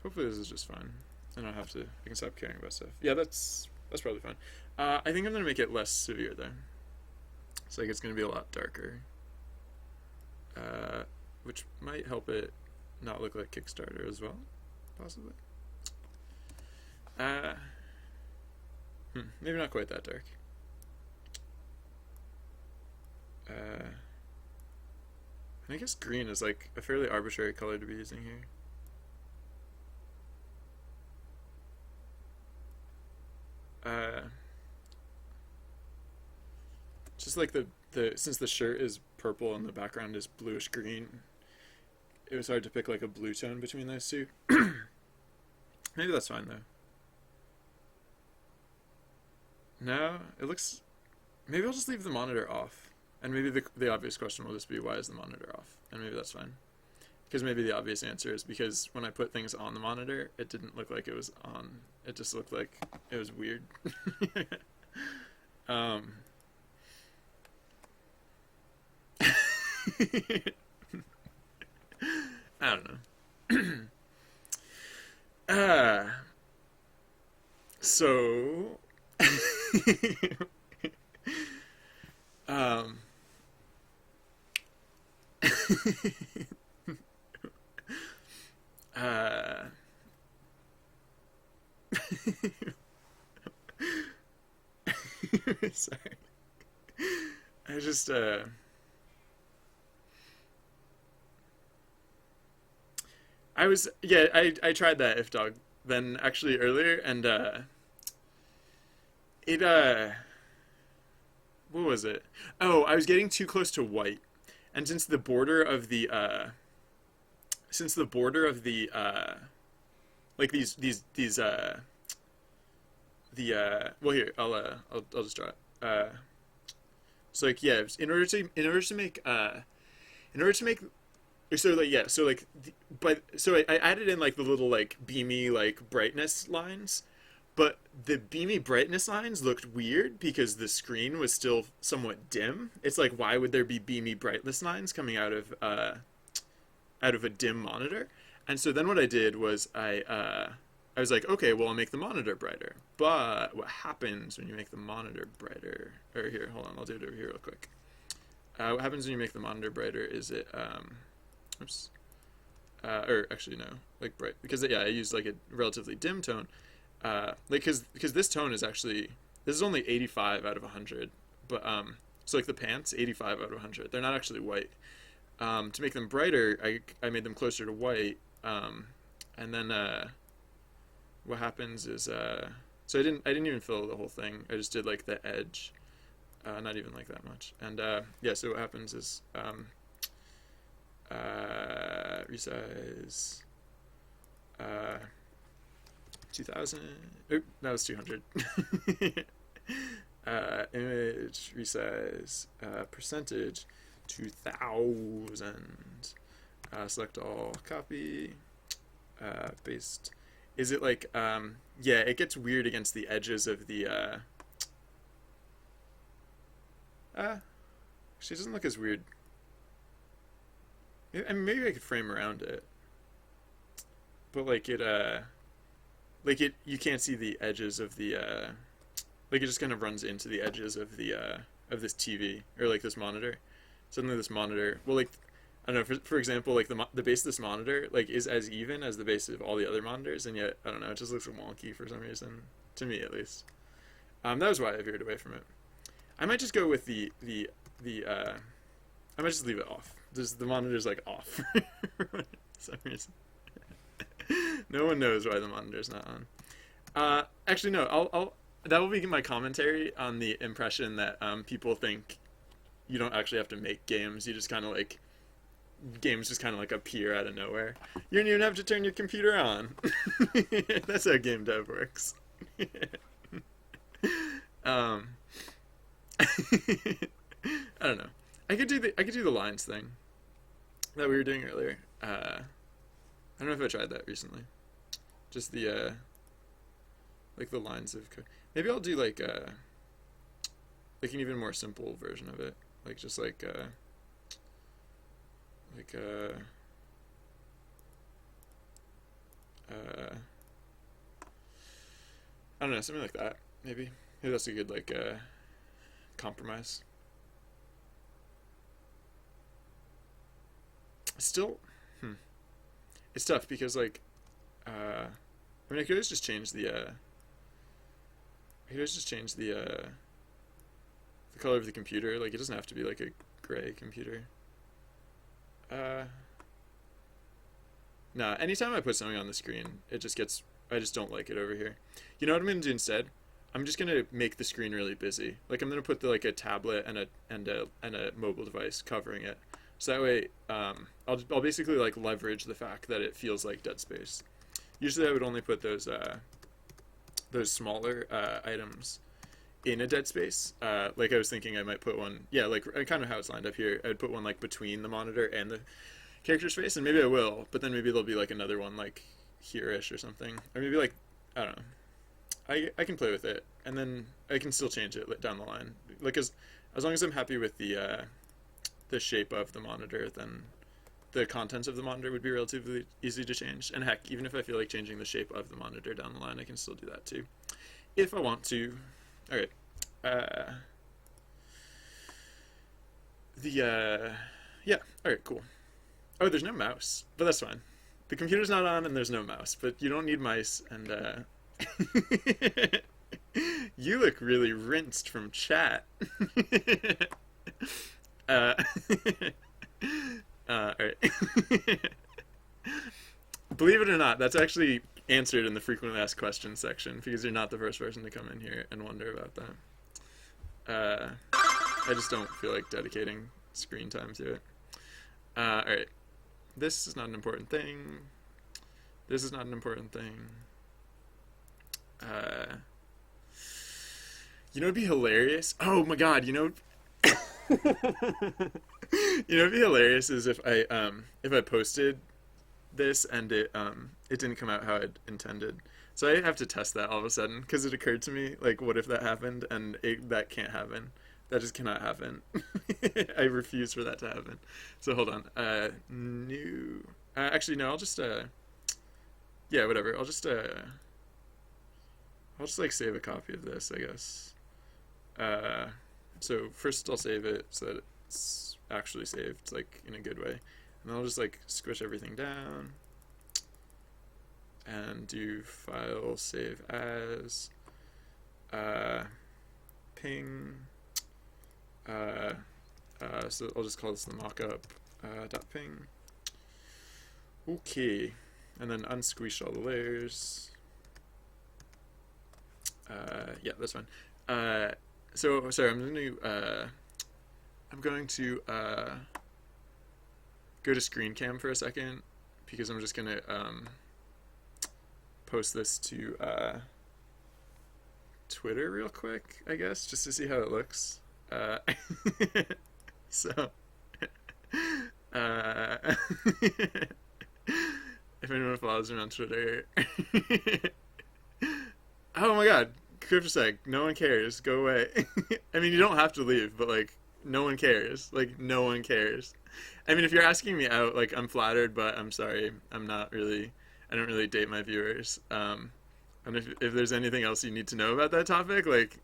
S1: Hopefully this is just fine. I don't have to, I can stop caring about stuff. Yeah, that's probably fine. I think I'm going to make it less severe though. So like it's going to be a lot darker. Which might help it not look like Kickstarter as well, possibly. Maybe not quite that dark. And I guess green is like a fairly arbitrary color to be using here. Just like the since the shirt is purple and the background is bluish green, it was hard to pick like a blue tone between those two. Maybe that's fine though. No, it looks. Maybe I'll just leave the monitor off, and maybe the obvious question will just be why is the monitor off, and maybe that's fine. Because maybe the obvious answer is because when I put things on the monitor, it didn't look like it was on. It just looked like it was weird. I don't know. So sorry. I just I tried that if dog then actually earlier, and it what was it? Oh, I was getting too close to white. And since the border of the like these well here, I'll just draw it. So like yeah, in order to make so like yeah, so like but so I added in like the little like beamy like brightness lines, but the beamy brightness lines looked weird because the screen was still somewhat dim. It's like, why would there be beamy brightness lines coming out of a dim monitor? And so then what I did was I was like, okay, well I'll make the monitor brighter. But what happens when you make the monitor brighter? Or here, hold on, I'll do it over here real quick. What happens when you make the monitor brighter is it oops. Or actually no, like bright, because yeah, I used like a relatively dim tone. Like because this tone is actually, this is only 85 out of 100, but so like the pants 85 out of 100, they're not actually white, To make them brighter, I made them closer to white. And then what happens is so I didn't even fill the whole thing. I just did like the edge, not even like that much. And yeah, so what happens is resize 2000. Oh, that was 200. Image resize percentage 2000. Select all, copy, paste. Is it like yeah, it gets weird against the edges of the actually it doesn't look as weird. I mean, maybe I could frame around it, but like it you can't see the edges of the like it just kind of runs into the edges of the of this TV or like this monitor. Suddenly this monitor, well, like I don't know, for example, like the base of this monitor like is as even as the base of all the other monitors, and yet I don't know, it just looks wonky for some reason, to me at least. That was why I veered away from it. I might just go with the I might just leave it off. Just the monitor's like off for some reason. No one knows why the monitor's not on. Actually, no. I'll that will be my commentary on the impression that people think you don't actually have to make games. You just kind of like games just kind of like appear out of nowhere. You don't even have to turn your computer on. That's how game dev works. I don't know. I could do the lines thing that we were doing earlier. I don't know if I tried that recently. Just the like the lines of code. Maybe I'll do like an even more simple version of it. Like just like I don't know, something like that. Maybe that's a good like compromise. Still, it's tough because like I mean I could always just change the the color of the computer. Like it doesn't have to be like a gray computer. Nah, anytime I put something on the screen, it just gets, I just don't like it over here. You know what I'm gonna do instead? I'm just gonna make the screen really busy. Like I'm gonna put like a tablet and a mobile device covering it. So that way, I'll basically like leverage the fact that it feels like dead space. Usually I would only put those smaller items in a dead space. Like I was thinking I might put one, yeah, like kind of how it's lined up here. I'd put one like between the monitor and the character's face, and maybe I will, but then maybe there'll be like another one like here-ish or something. Or maybe like, I don't know. I can play with it, and then I can still change it down the line. Like as long as I'm happy with the shape of the monitor, then the contents of the monitor would be relatively easy to change. And heck, even if I feel like changing the shape of the monitor down the line, I can still do that too, if I want to. All right. Yeah. All right. Cool. Oh, there's no mouse, but that's fine. The computer's not on, and there's no mouse, but you don't need mice. And you look really rinsed from chat. All right. Believe it or not, that's actually answered in the frequently asked questions section, because you're not the first person to come in here and wonder about that. I just don't feel like dedicating screen time to it. All right. This is not an important thing. This is not an important thing. You know, it'd be hilarious. Oh my god, you know. You know, it'd be hilarious is if I posted this and it didn't come out how I'd intended. So I have to test that all of a sudden, because it occurred to me, like, what if that happened? And that can't happen. That just cannot happen. I refuse for that to happen. So hold on. New. Actually, no. I'll just. Yeah, whatever. I'll just like save a copy of this, I guess. So first I'll save it so that it's actually saved, like in a good way, and then I'll just like squish everything down and do file save as ping. So I'll just call this the mockup. dot ping. Okay, and then unsqueeze all the layers. Yeah, that's fine. So sorry, I'm going to go to screen cam for a second because I'm just gonna post this to Twitter real quick, I guess, just to see how it looks. So, if anyone follows me on Twitter, oh my god, Cryptosec, no one cares. Go away. I mean, you don't have to leave, but like, no one cares. Like, no one cares. I mean, if you're asking me out, like, I'm flattered, but I'm sorry, I'm not really. I don't really date my viewers. And if there's anything else you need to know about that topic, like,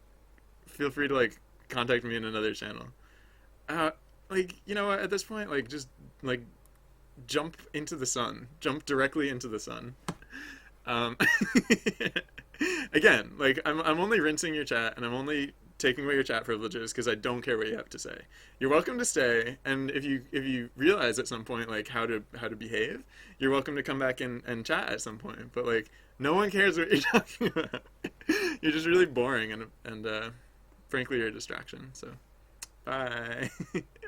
S1: feel free to like contact me in another channel. Like, you know what? At this point, like, just like jump into the sun. Jump directly into the sun. Um, Again, like I'm only rinsing your chat and I'm only taking away your chat privileges because I don't care what you have to say. You're welcome to stay, and if you realize at some point like how to behave, you're welcome to come back and chat at some point. But like no one cares what you're talking about. You're just really boring and frankly you're a distraction. So bye.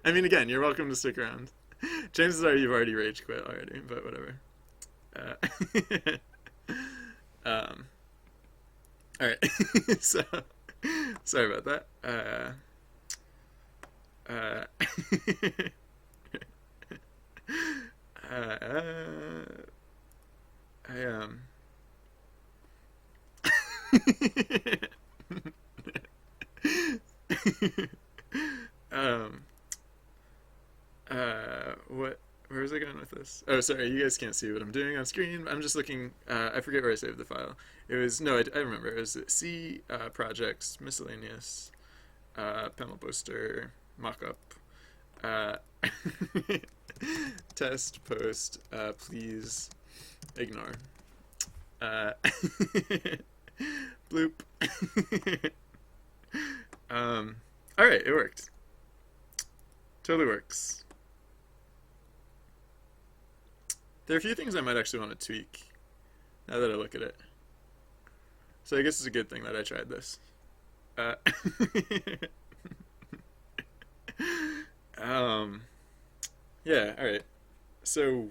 S1: I mean, again, you're welcome to stick around. Chances are you've already rage quit already, but whatever. All right. So sorry about that. I what? Where was I going with this? Oh, sorry, you guys can't see what I'm doing on screen. I'm just looking. I forget where I saved the file. It was no, I remember. It was C projects miscellaneous panel poster mockup test post. Please ignore. Bloop. All right, it worked. Totally works. There are a few things I might actually want to tweak now that I look at it. So I guess it's a good thing that I tried this. Yeah, all right. So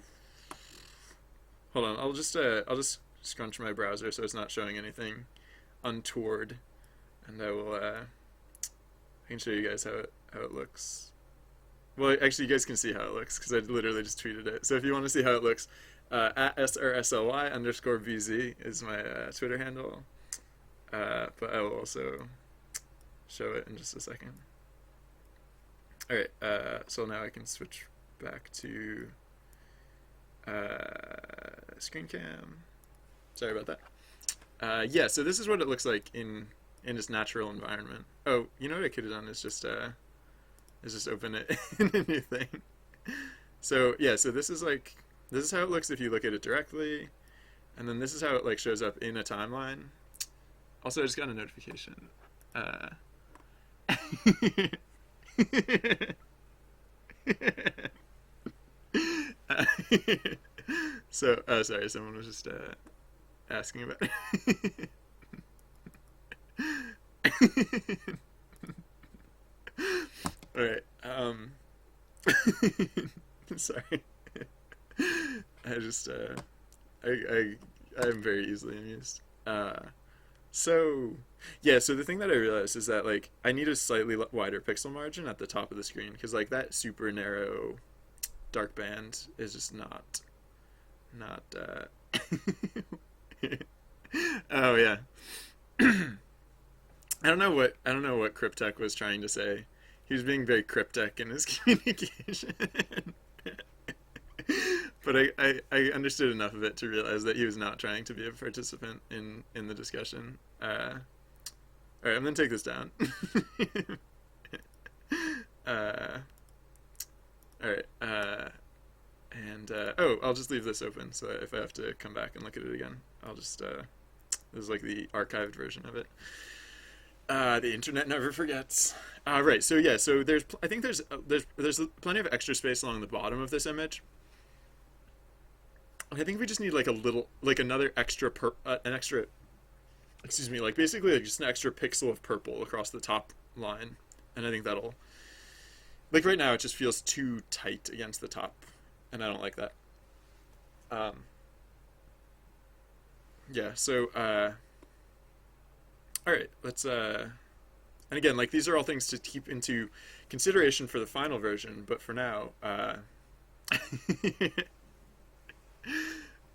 S1: hold on, I'll just scrunch my browser so it's not showing anything untoward, and I will I can show you guys how it looks. Well, actually, you guys can see how it looks because I literally just tweeted it. So if you want to see how it looks, at SRSLY_VZ is my Twitter handle. But I will also show it in just a second. All right. So now I can switch back to screen cam. Sorry about that. Yeah. So this is what it looks like in its natural environment. Oh, you know what I could have done is just open it in a new thing. So yeah, so this is how it looks if you look at it directly, and then this is how it like shows up in a timeline. Also, I just got a notification. So sorry, someone was just asking about it. All right. Sorry. I just I'm very easily amused. So yeah, so the thing that I realized is that like I need a slightly wider pixel margin at the top of the screen because like that super narrow dark band is just not oh yeah. I don't know what Cryptech was trying to say. He was being very cryptic in his communication. But I understood enough of it to realize that he was not trying to be a participant in the discussion. Alright, I'm gonna take this down. Alright, and oh, I'll just leave this open so that if I have to come back and look at it again, I'll just this is like the archived version of it. The internet never forgets. Right. So yeah. So I think there's plenty of extra space along the bottom of this image. I think we just need like a little, like another extra an extra, excuse me, like basically like just an extra pixel of purple across the top line, and I think that'll, like right now it just feels too tight against the top, and I don't like that. Um, yeah. So all right. Let's and again, like these are all things to keep into consideration for the final version, but for now,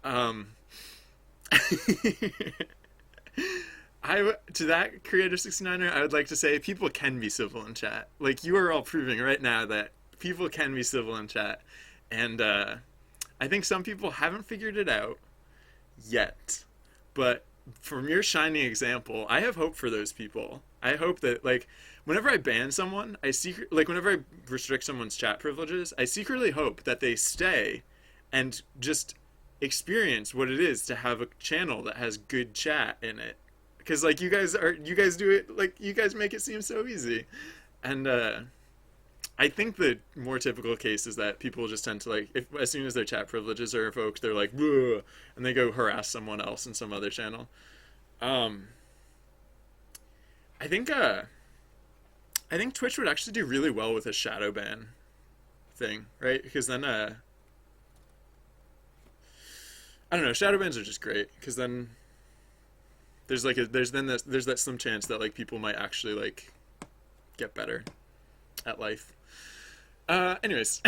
S1: um, to that Creator 69er, I would like to say people can be civil in chat. Like you are all proving right now that people can be civil in chat, and I think some people haven't figured it out yet. But from your shining example, I have hope for those people. I hope that like whenever I ban someone, whenever I restrict someone's chat privileges, I secretly hope that they stay and just experience what it is to have a channel that has good chat in it. Because like you guys do it, like you guys make it seem so easy. And I think the more typical case is that people just tend to like, if as soon as their chat privileges are revoked, they're like, "Ugh," and they go harass someone else in some other channel. Um, I think I think Twitch would actually do really well with a shadow ban thing, right? Because then I don't know, shadow bans are just great because then there's that slim chance that like people might actually like get better at life. Anyways,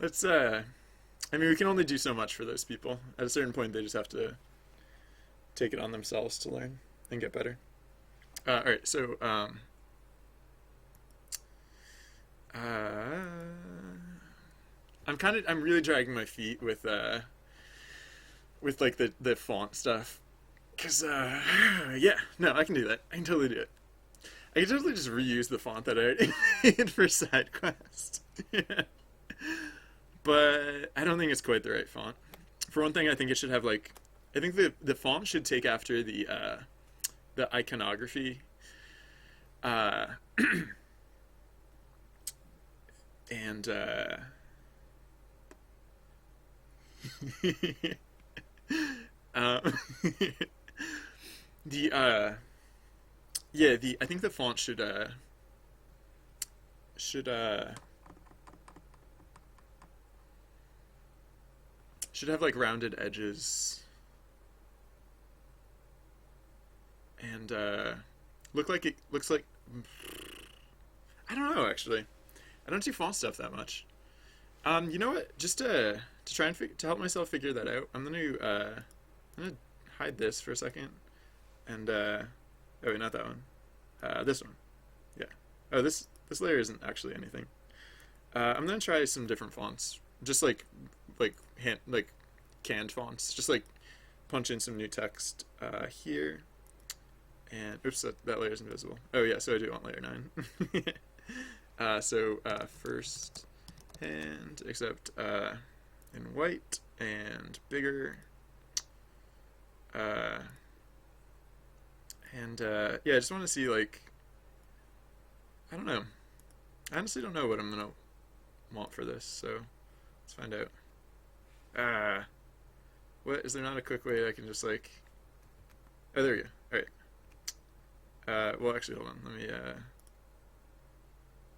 S1: let's. I mean, we can only do so much for those people. At a certain point, they just have to take it on themselves to learn and get better. All right, so I'm really dragging my feet with like the font stuff, cause yeah, no, I can do that. I can totally do it. I can totally just reuse the font that I already made for SideQuest. Yeah. But I don't think it's quite the right font. For one thing, I think it should have like, I think the font should take after the iconography, uh, and um, the yeah, the I think the font should uh should have like rounded edges and it looks like I don't know actually. I don't do font stuff that much. You know what? Just to try and to help myself figure that out, I'm gonna hide this for a second and oh wait, not that one. This one. Yeah. Oh, this layer isn't actually anything. I'm gonna try some different fonts, just like canned fonts. Just like punch in some new text here, and oops, that layer is invisible. Oh yeah, so I do want layer 9. First hand, except in white and bigger. Yeah, I just want to see like I don't know. I honestly don't know what I'm gonna want for this, so let's find out. What is there not a quick way I can just like? Oh, there we go. All right. Well, actually, hold on. Let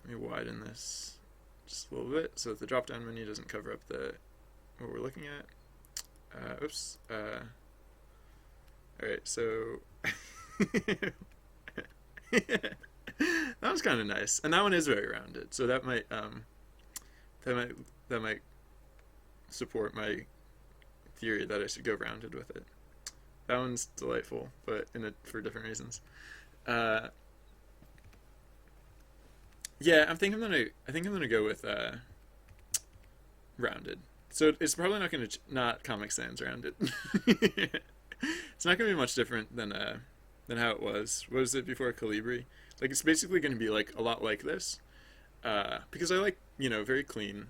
S1: me widen this just a little bit so that the drop-down menu doesn't cover up what we're looking at. Oops. All right. So that was kind of nice, and that one is very rounded. So that might that might support my theory that I should go rounded with it. That one's delightful, but for different reasons. Yeah, I think I'm gonna go with rounded. So it's probably not gonna not Comic Sans rounded. It's not gonna be much different than how it was. What was it before Calibri? Like it's basically gonna be like a lot like this, because I like very clean,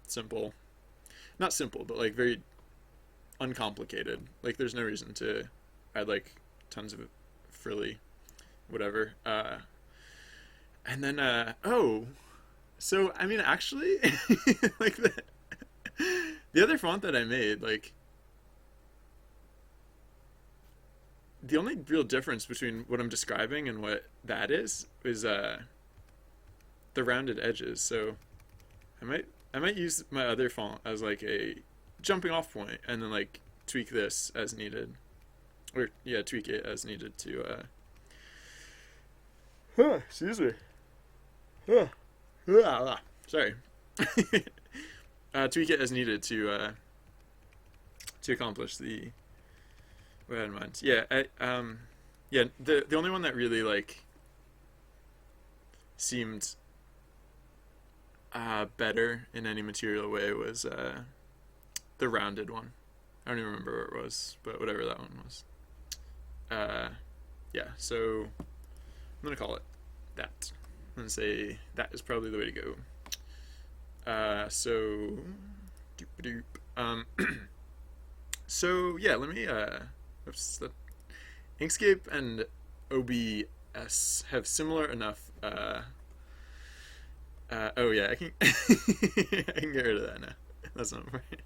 S1: simple, not simple, but like very uncomplicated. Like there's no reason to add like tons of frilly whatever. And then oh, so I mean, actually, like the other font that I made, like the only real difference between what I'm describing and what that is the rounded edges. So I might use my other font as like a jumping off point, and then like tweak this as needed, or yeah, tweak it as needed to. Excuse me. Sorry. Tweak it as needed to accomplish the what I had in mind. Yeah, yeah. The only one that really like seemed better in any material way was the rounded one. I don't even remember where it was, but whatever that one was. Yeah, so I'm gonna call it that. I'm gonna say that is probably the way to go. So doop doop. So yeah, let me oops, Inkscape and OBS have similar enough oh yeah, I can I can get rid of that now. That's not right.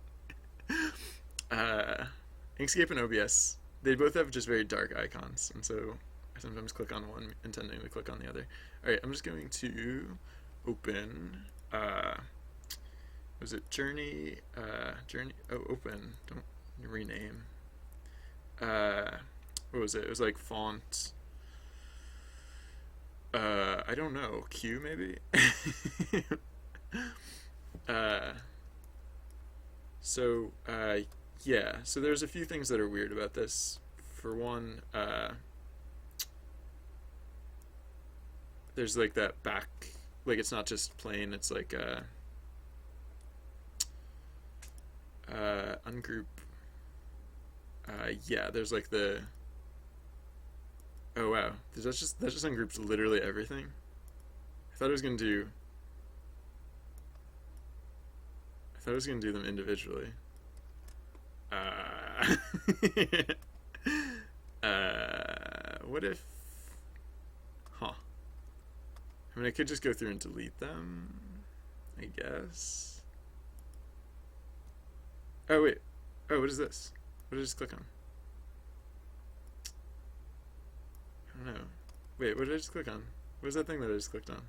S1: Inkscape and OBS, they both have just very dark icons, and so I sometimes click on one intending to click on the other. Alright, I'm just going to open was it Journey? Journey, oh, open, don't rename. What was it? It was like font. I don't know. Q maybe. So yeah. So there's a few things that are weird about this. For one, there's like that back. Like it's not just plain. It's like ungroup. Yeah. There's like the. Oh wow, that just ungroups literally everything. I thought it was gonna do. I thought it was gonna do them individually. What if? Huh. I mean, I could just go through and delete them, I guess. Oh wait. Oh, what is this? What did I just click on? I don't know. Wait, what did I just click on? What was that thing that I just clicked on?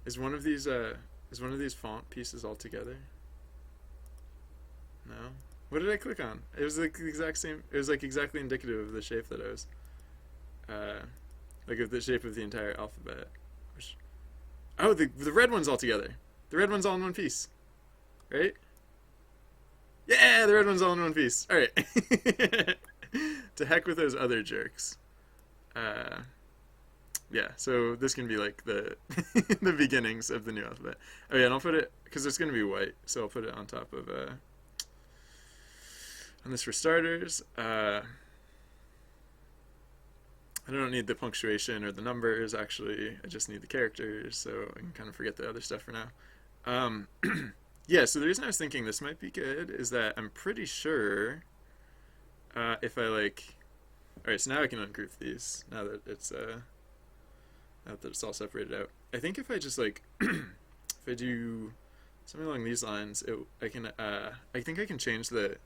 S1: Is one of these font pieces all together? No. What did I click on? It was like the exact same. It was like exactly indicative of the shape that I was, like of the shape of the entire alphabet. Which, oh, the red one's all together. The red one's all in one piece, right? Yeah, the red one's all in one piece. All right. To heck with those other jerks. Yeah, so this can be like the the beginnings of the new alphabet. Oh yeah, and I'll put it because it's gonna be white, so I'll put it on top of on this for starters. I don't need the punctuation or the numbers. Actually, I just need the characters, so I can kind of forget the other stuff for now. Yeah, so the reason I was thinking this might be good is that I'm pretty sure if I like. Alright, so now I can ungroup these, now that it's all separated out. I think if I just like, if I do something along these lines, I think I can change the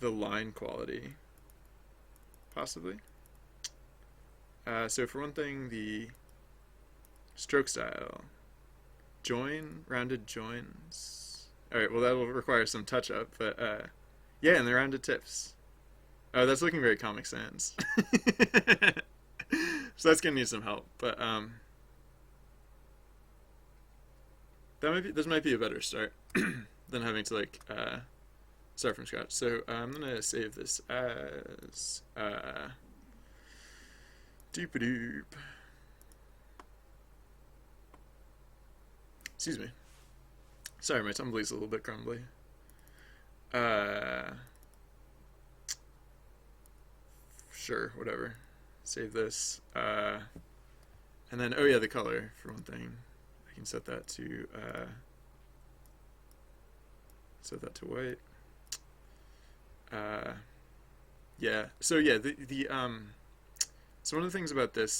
S1: line quality, possibly. So for one thing, the stroke style, rounded joins. Alright, well that will require some touch up, but yeah, and the rounded tips. Oh, that's looking very Comic Sans. So that's gonna need some help, but this might be a better start than having to like start from scratch. So I'm gonna save this as doop-a-doop. Excuse me. Sorry, my tumbly's a little bit crumbly. Sure, whatever. Save this. And then, oh yeah, the color, for one thing. I can set that to white. So one of the things about this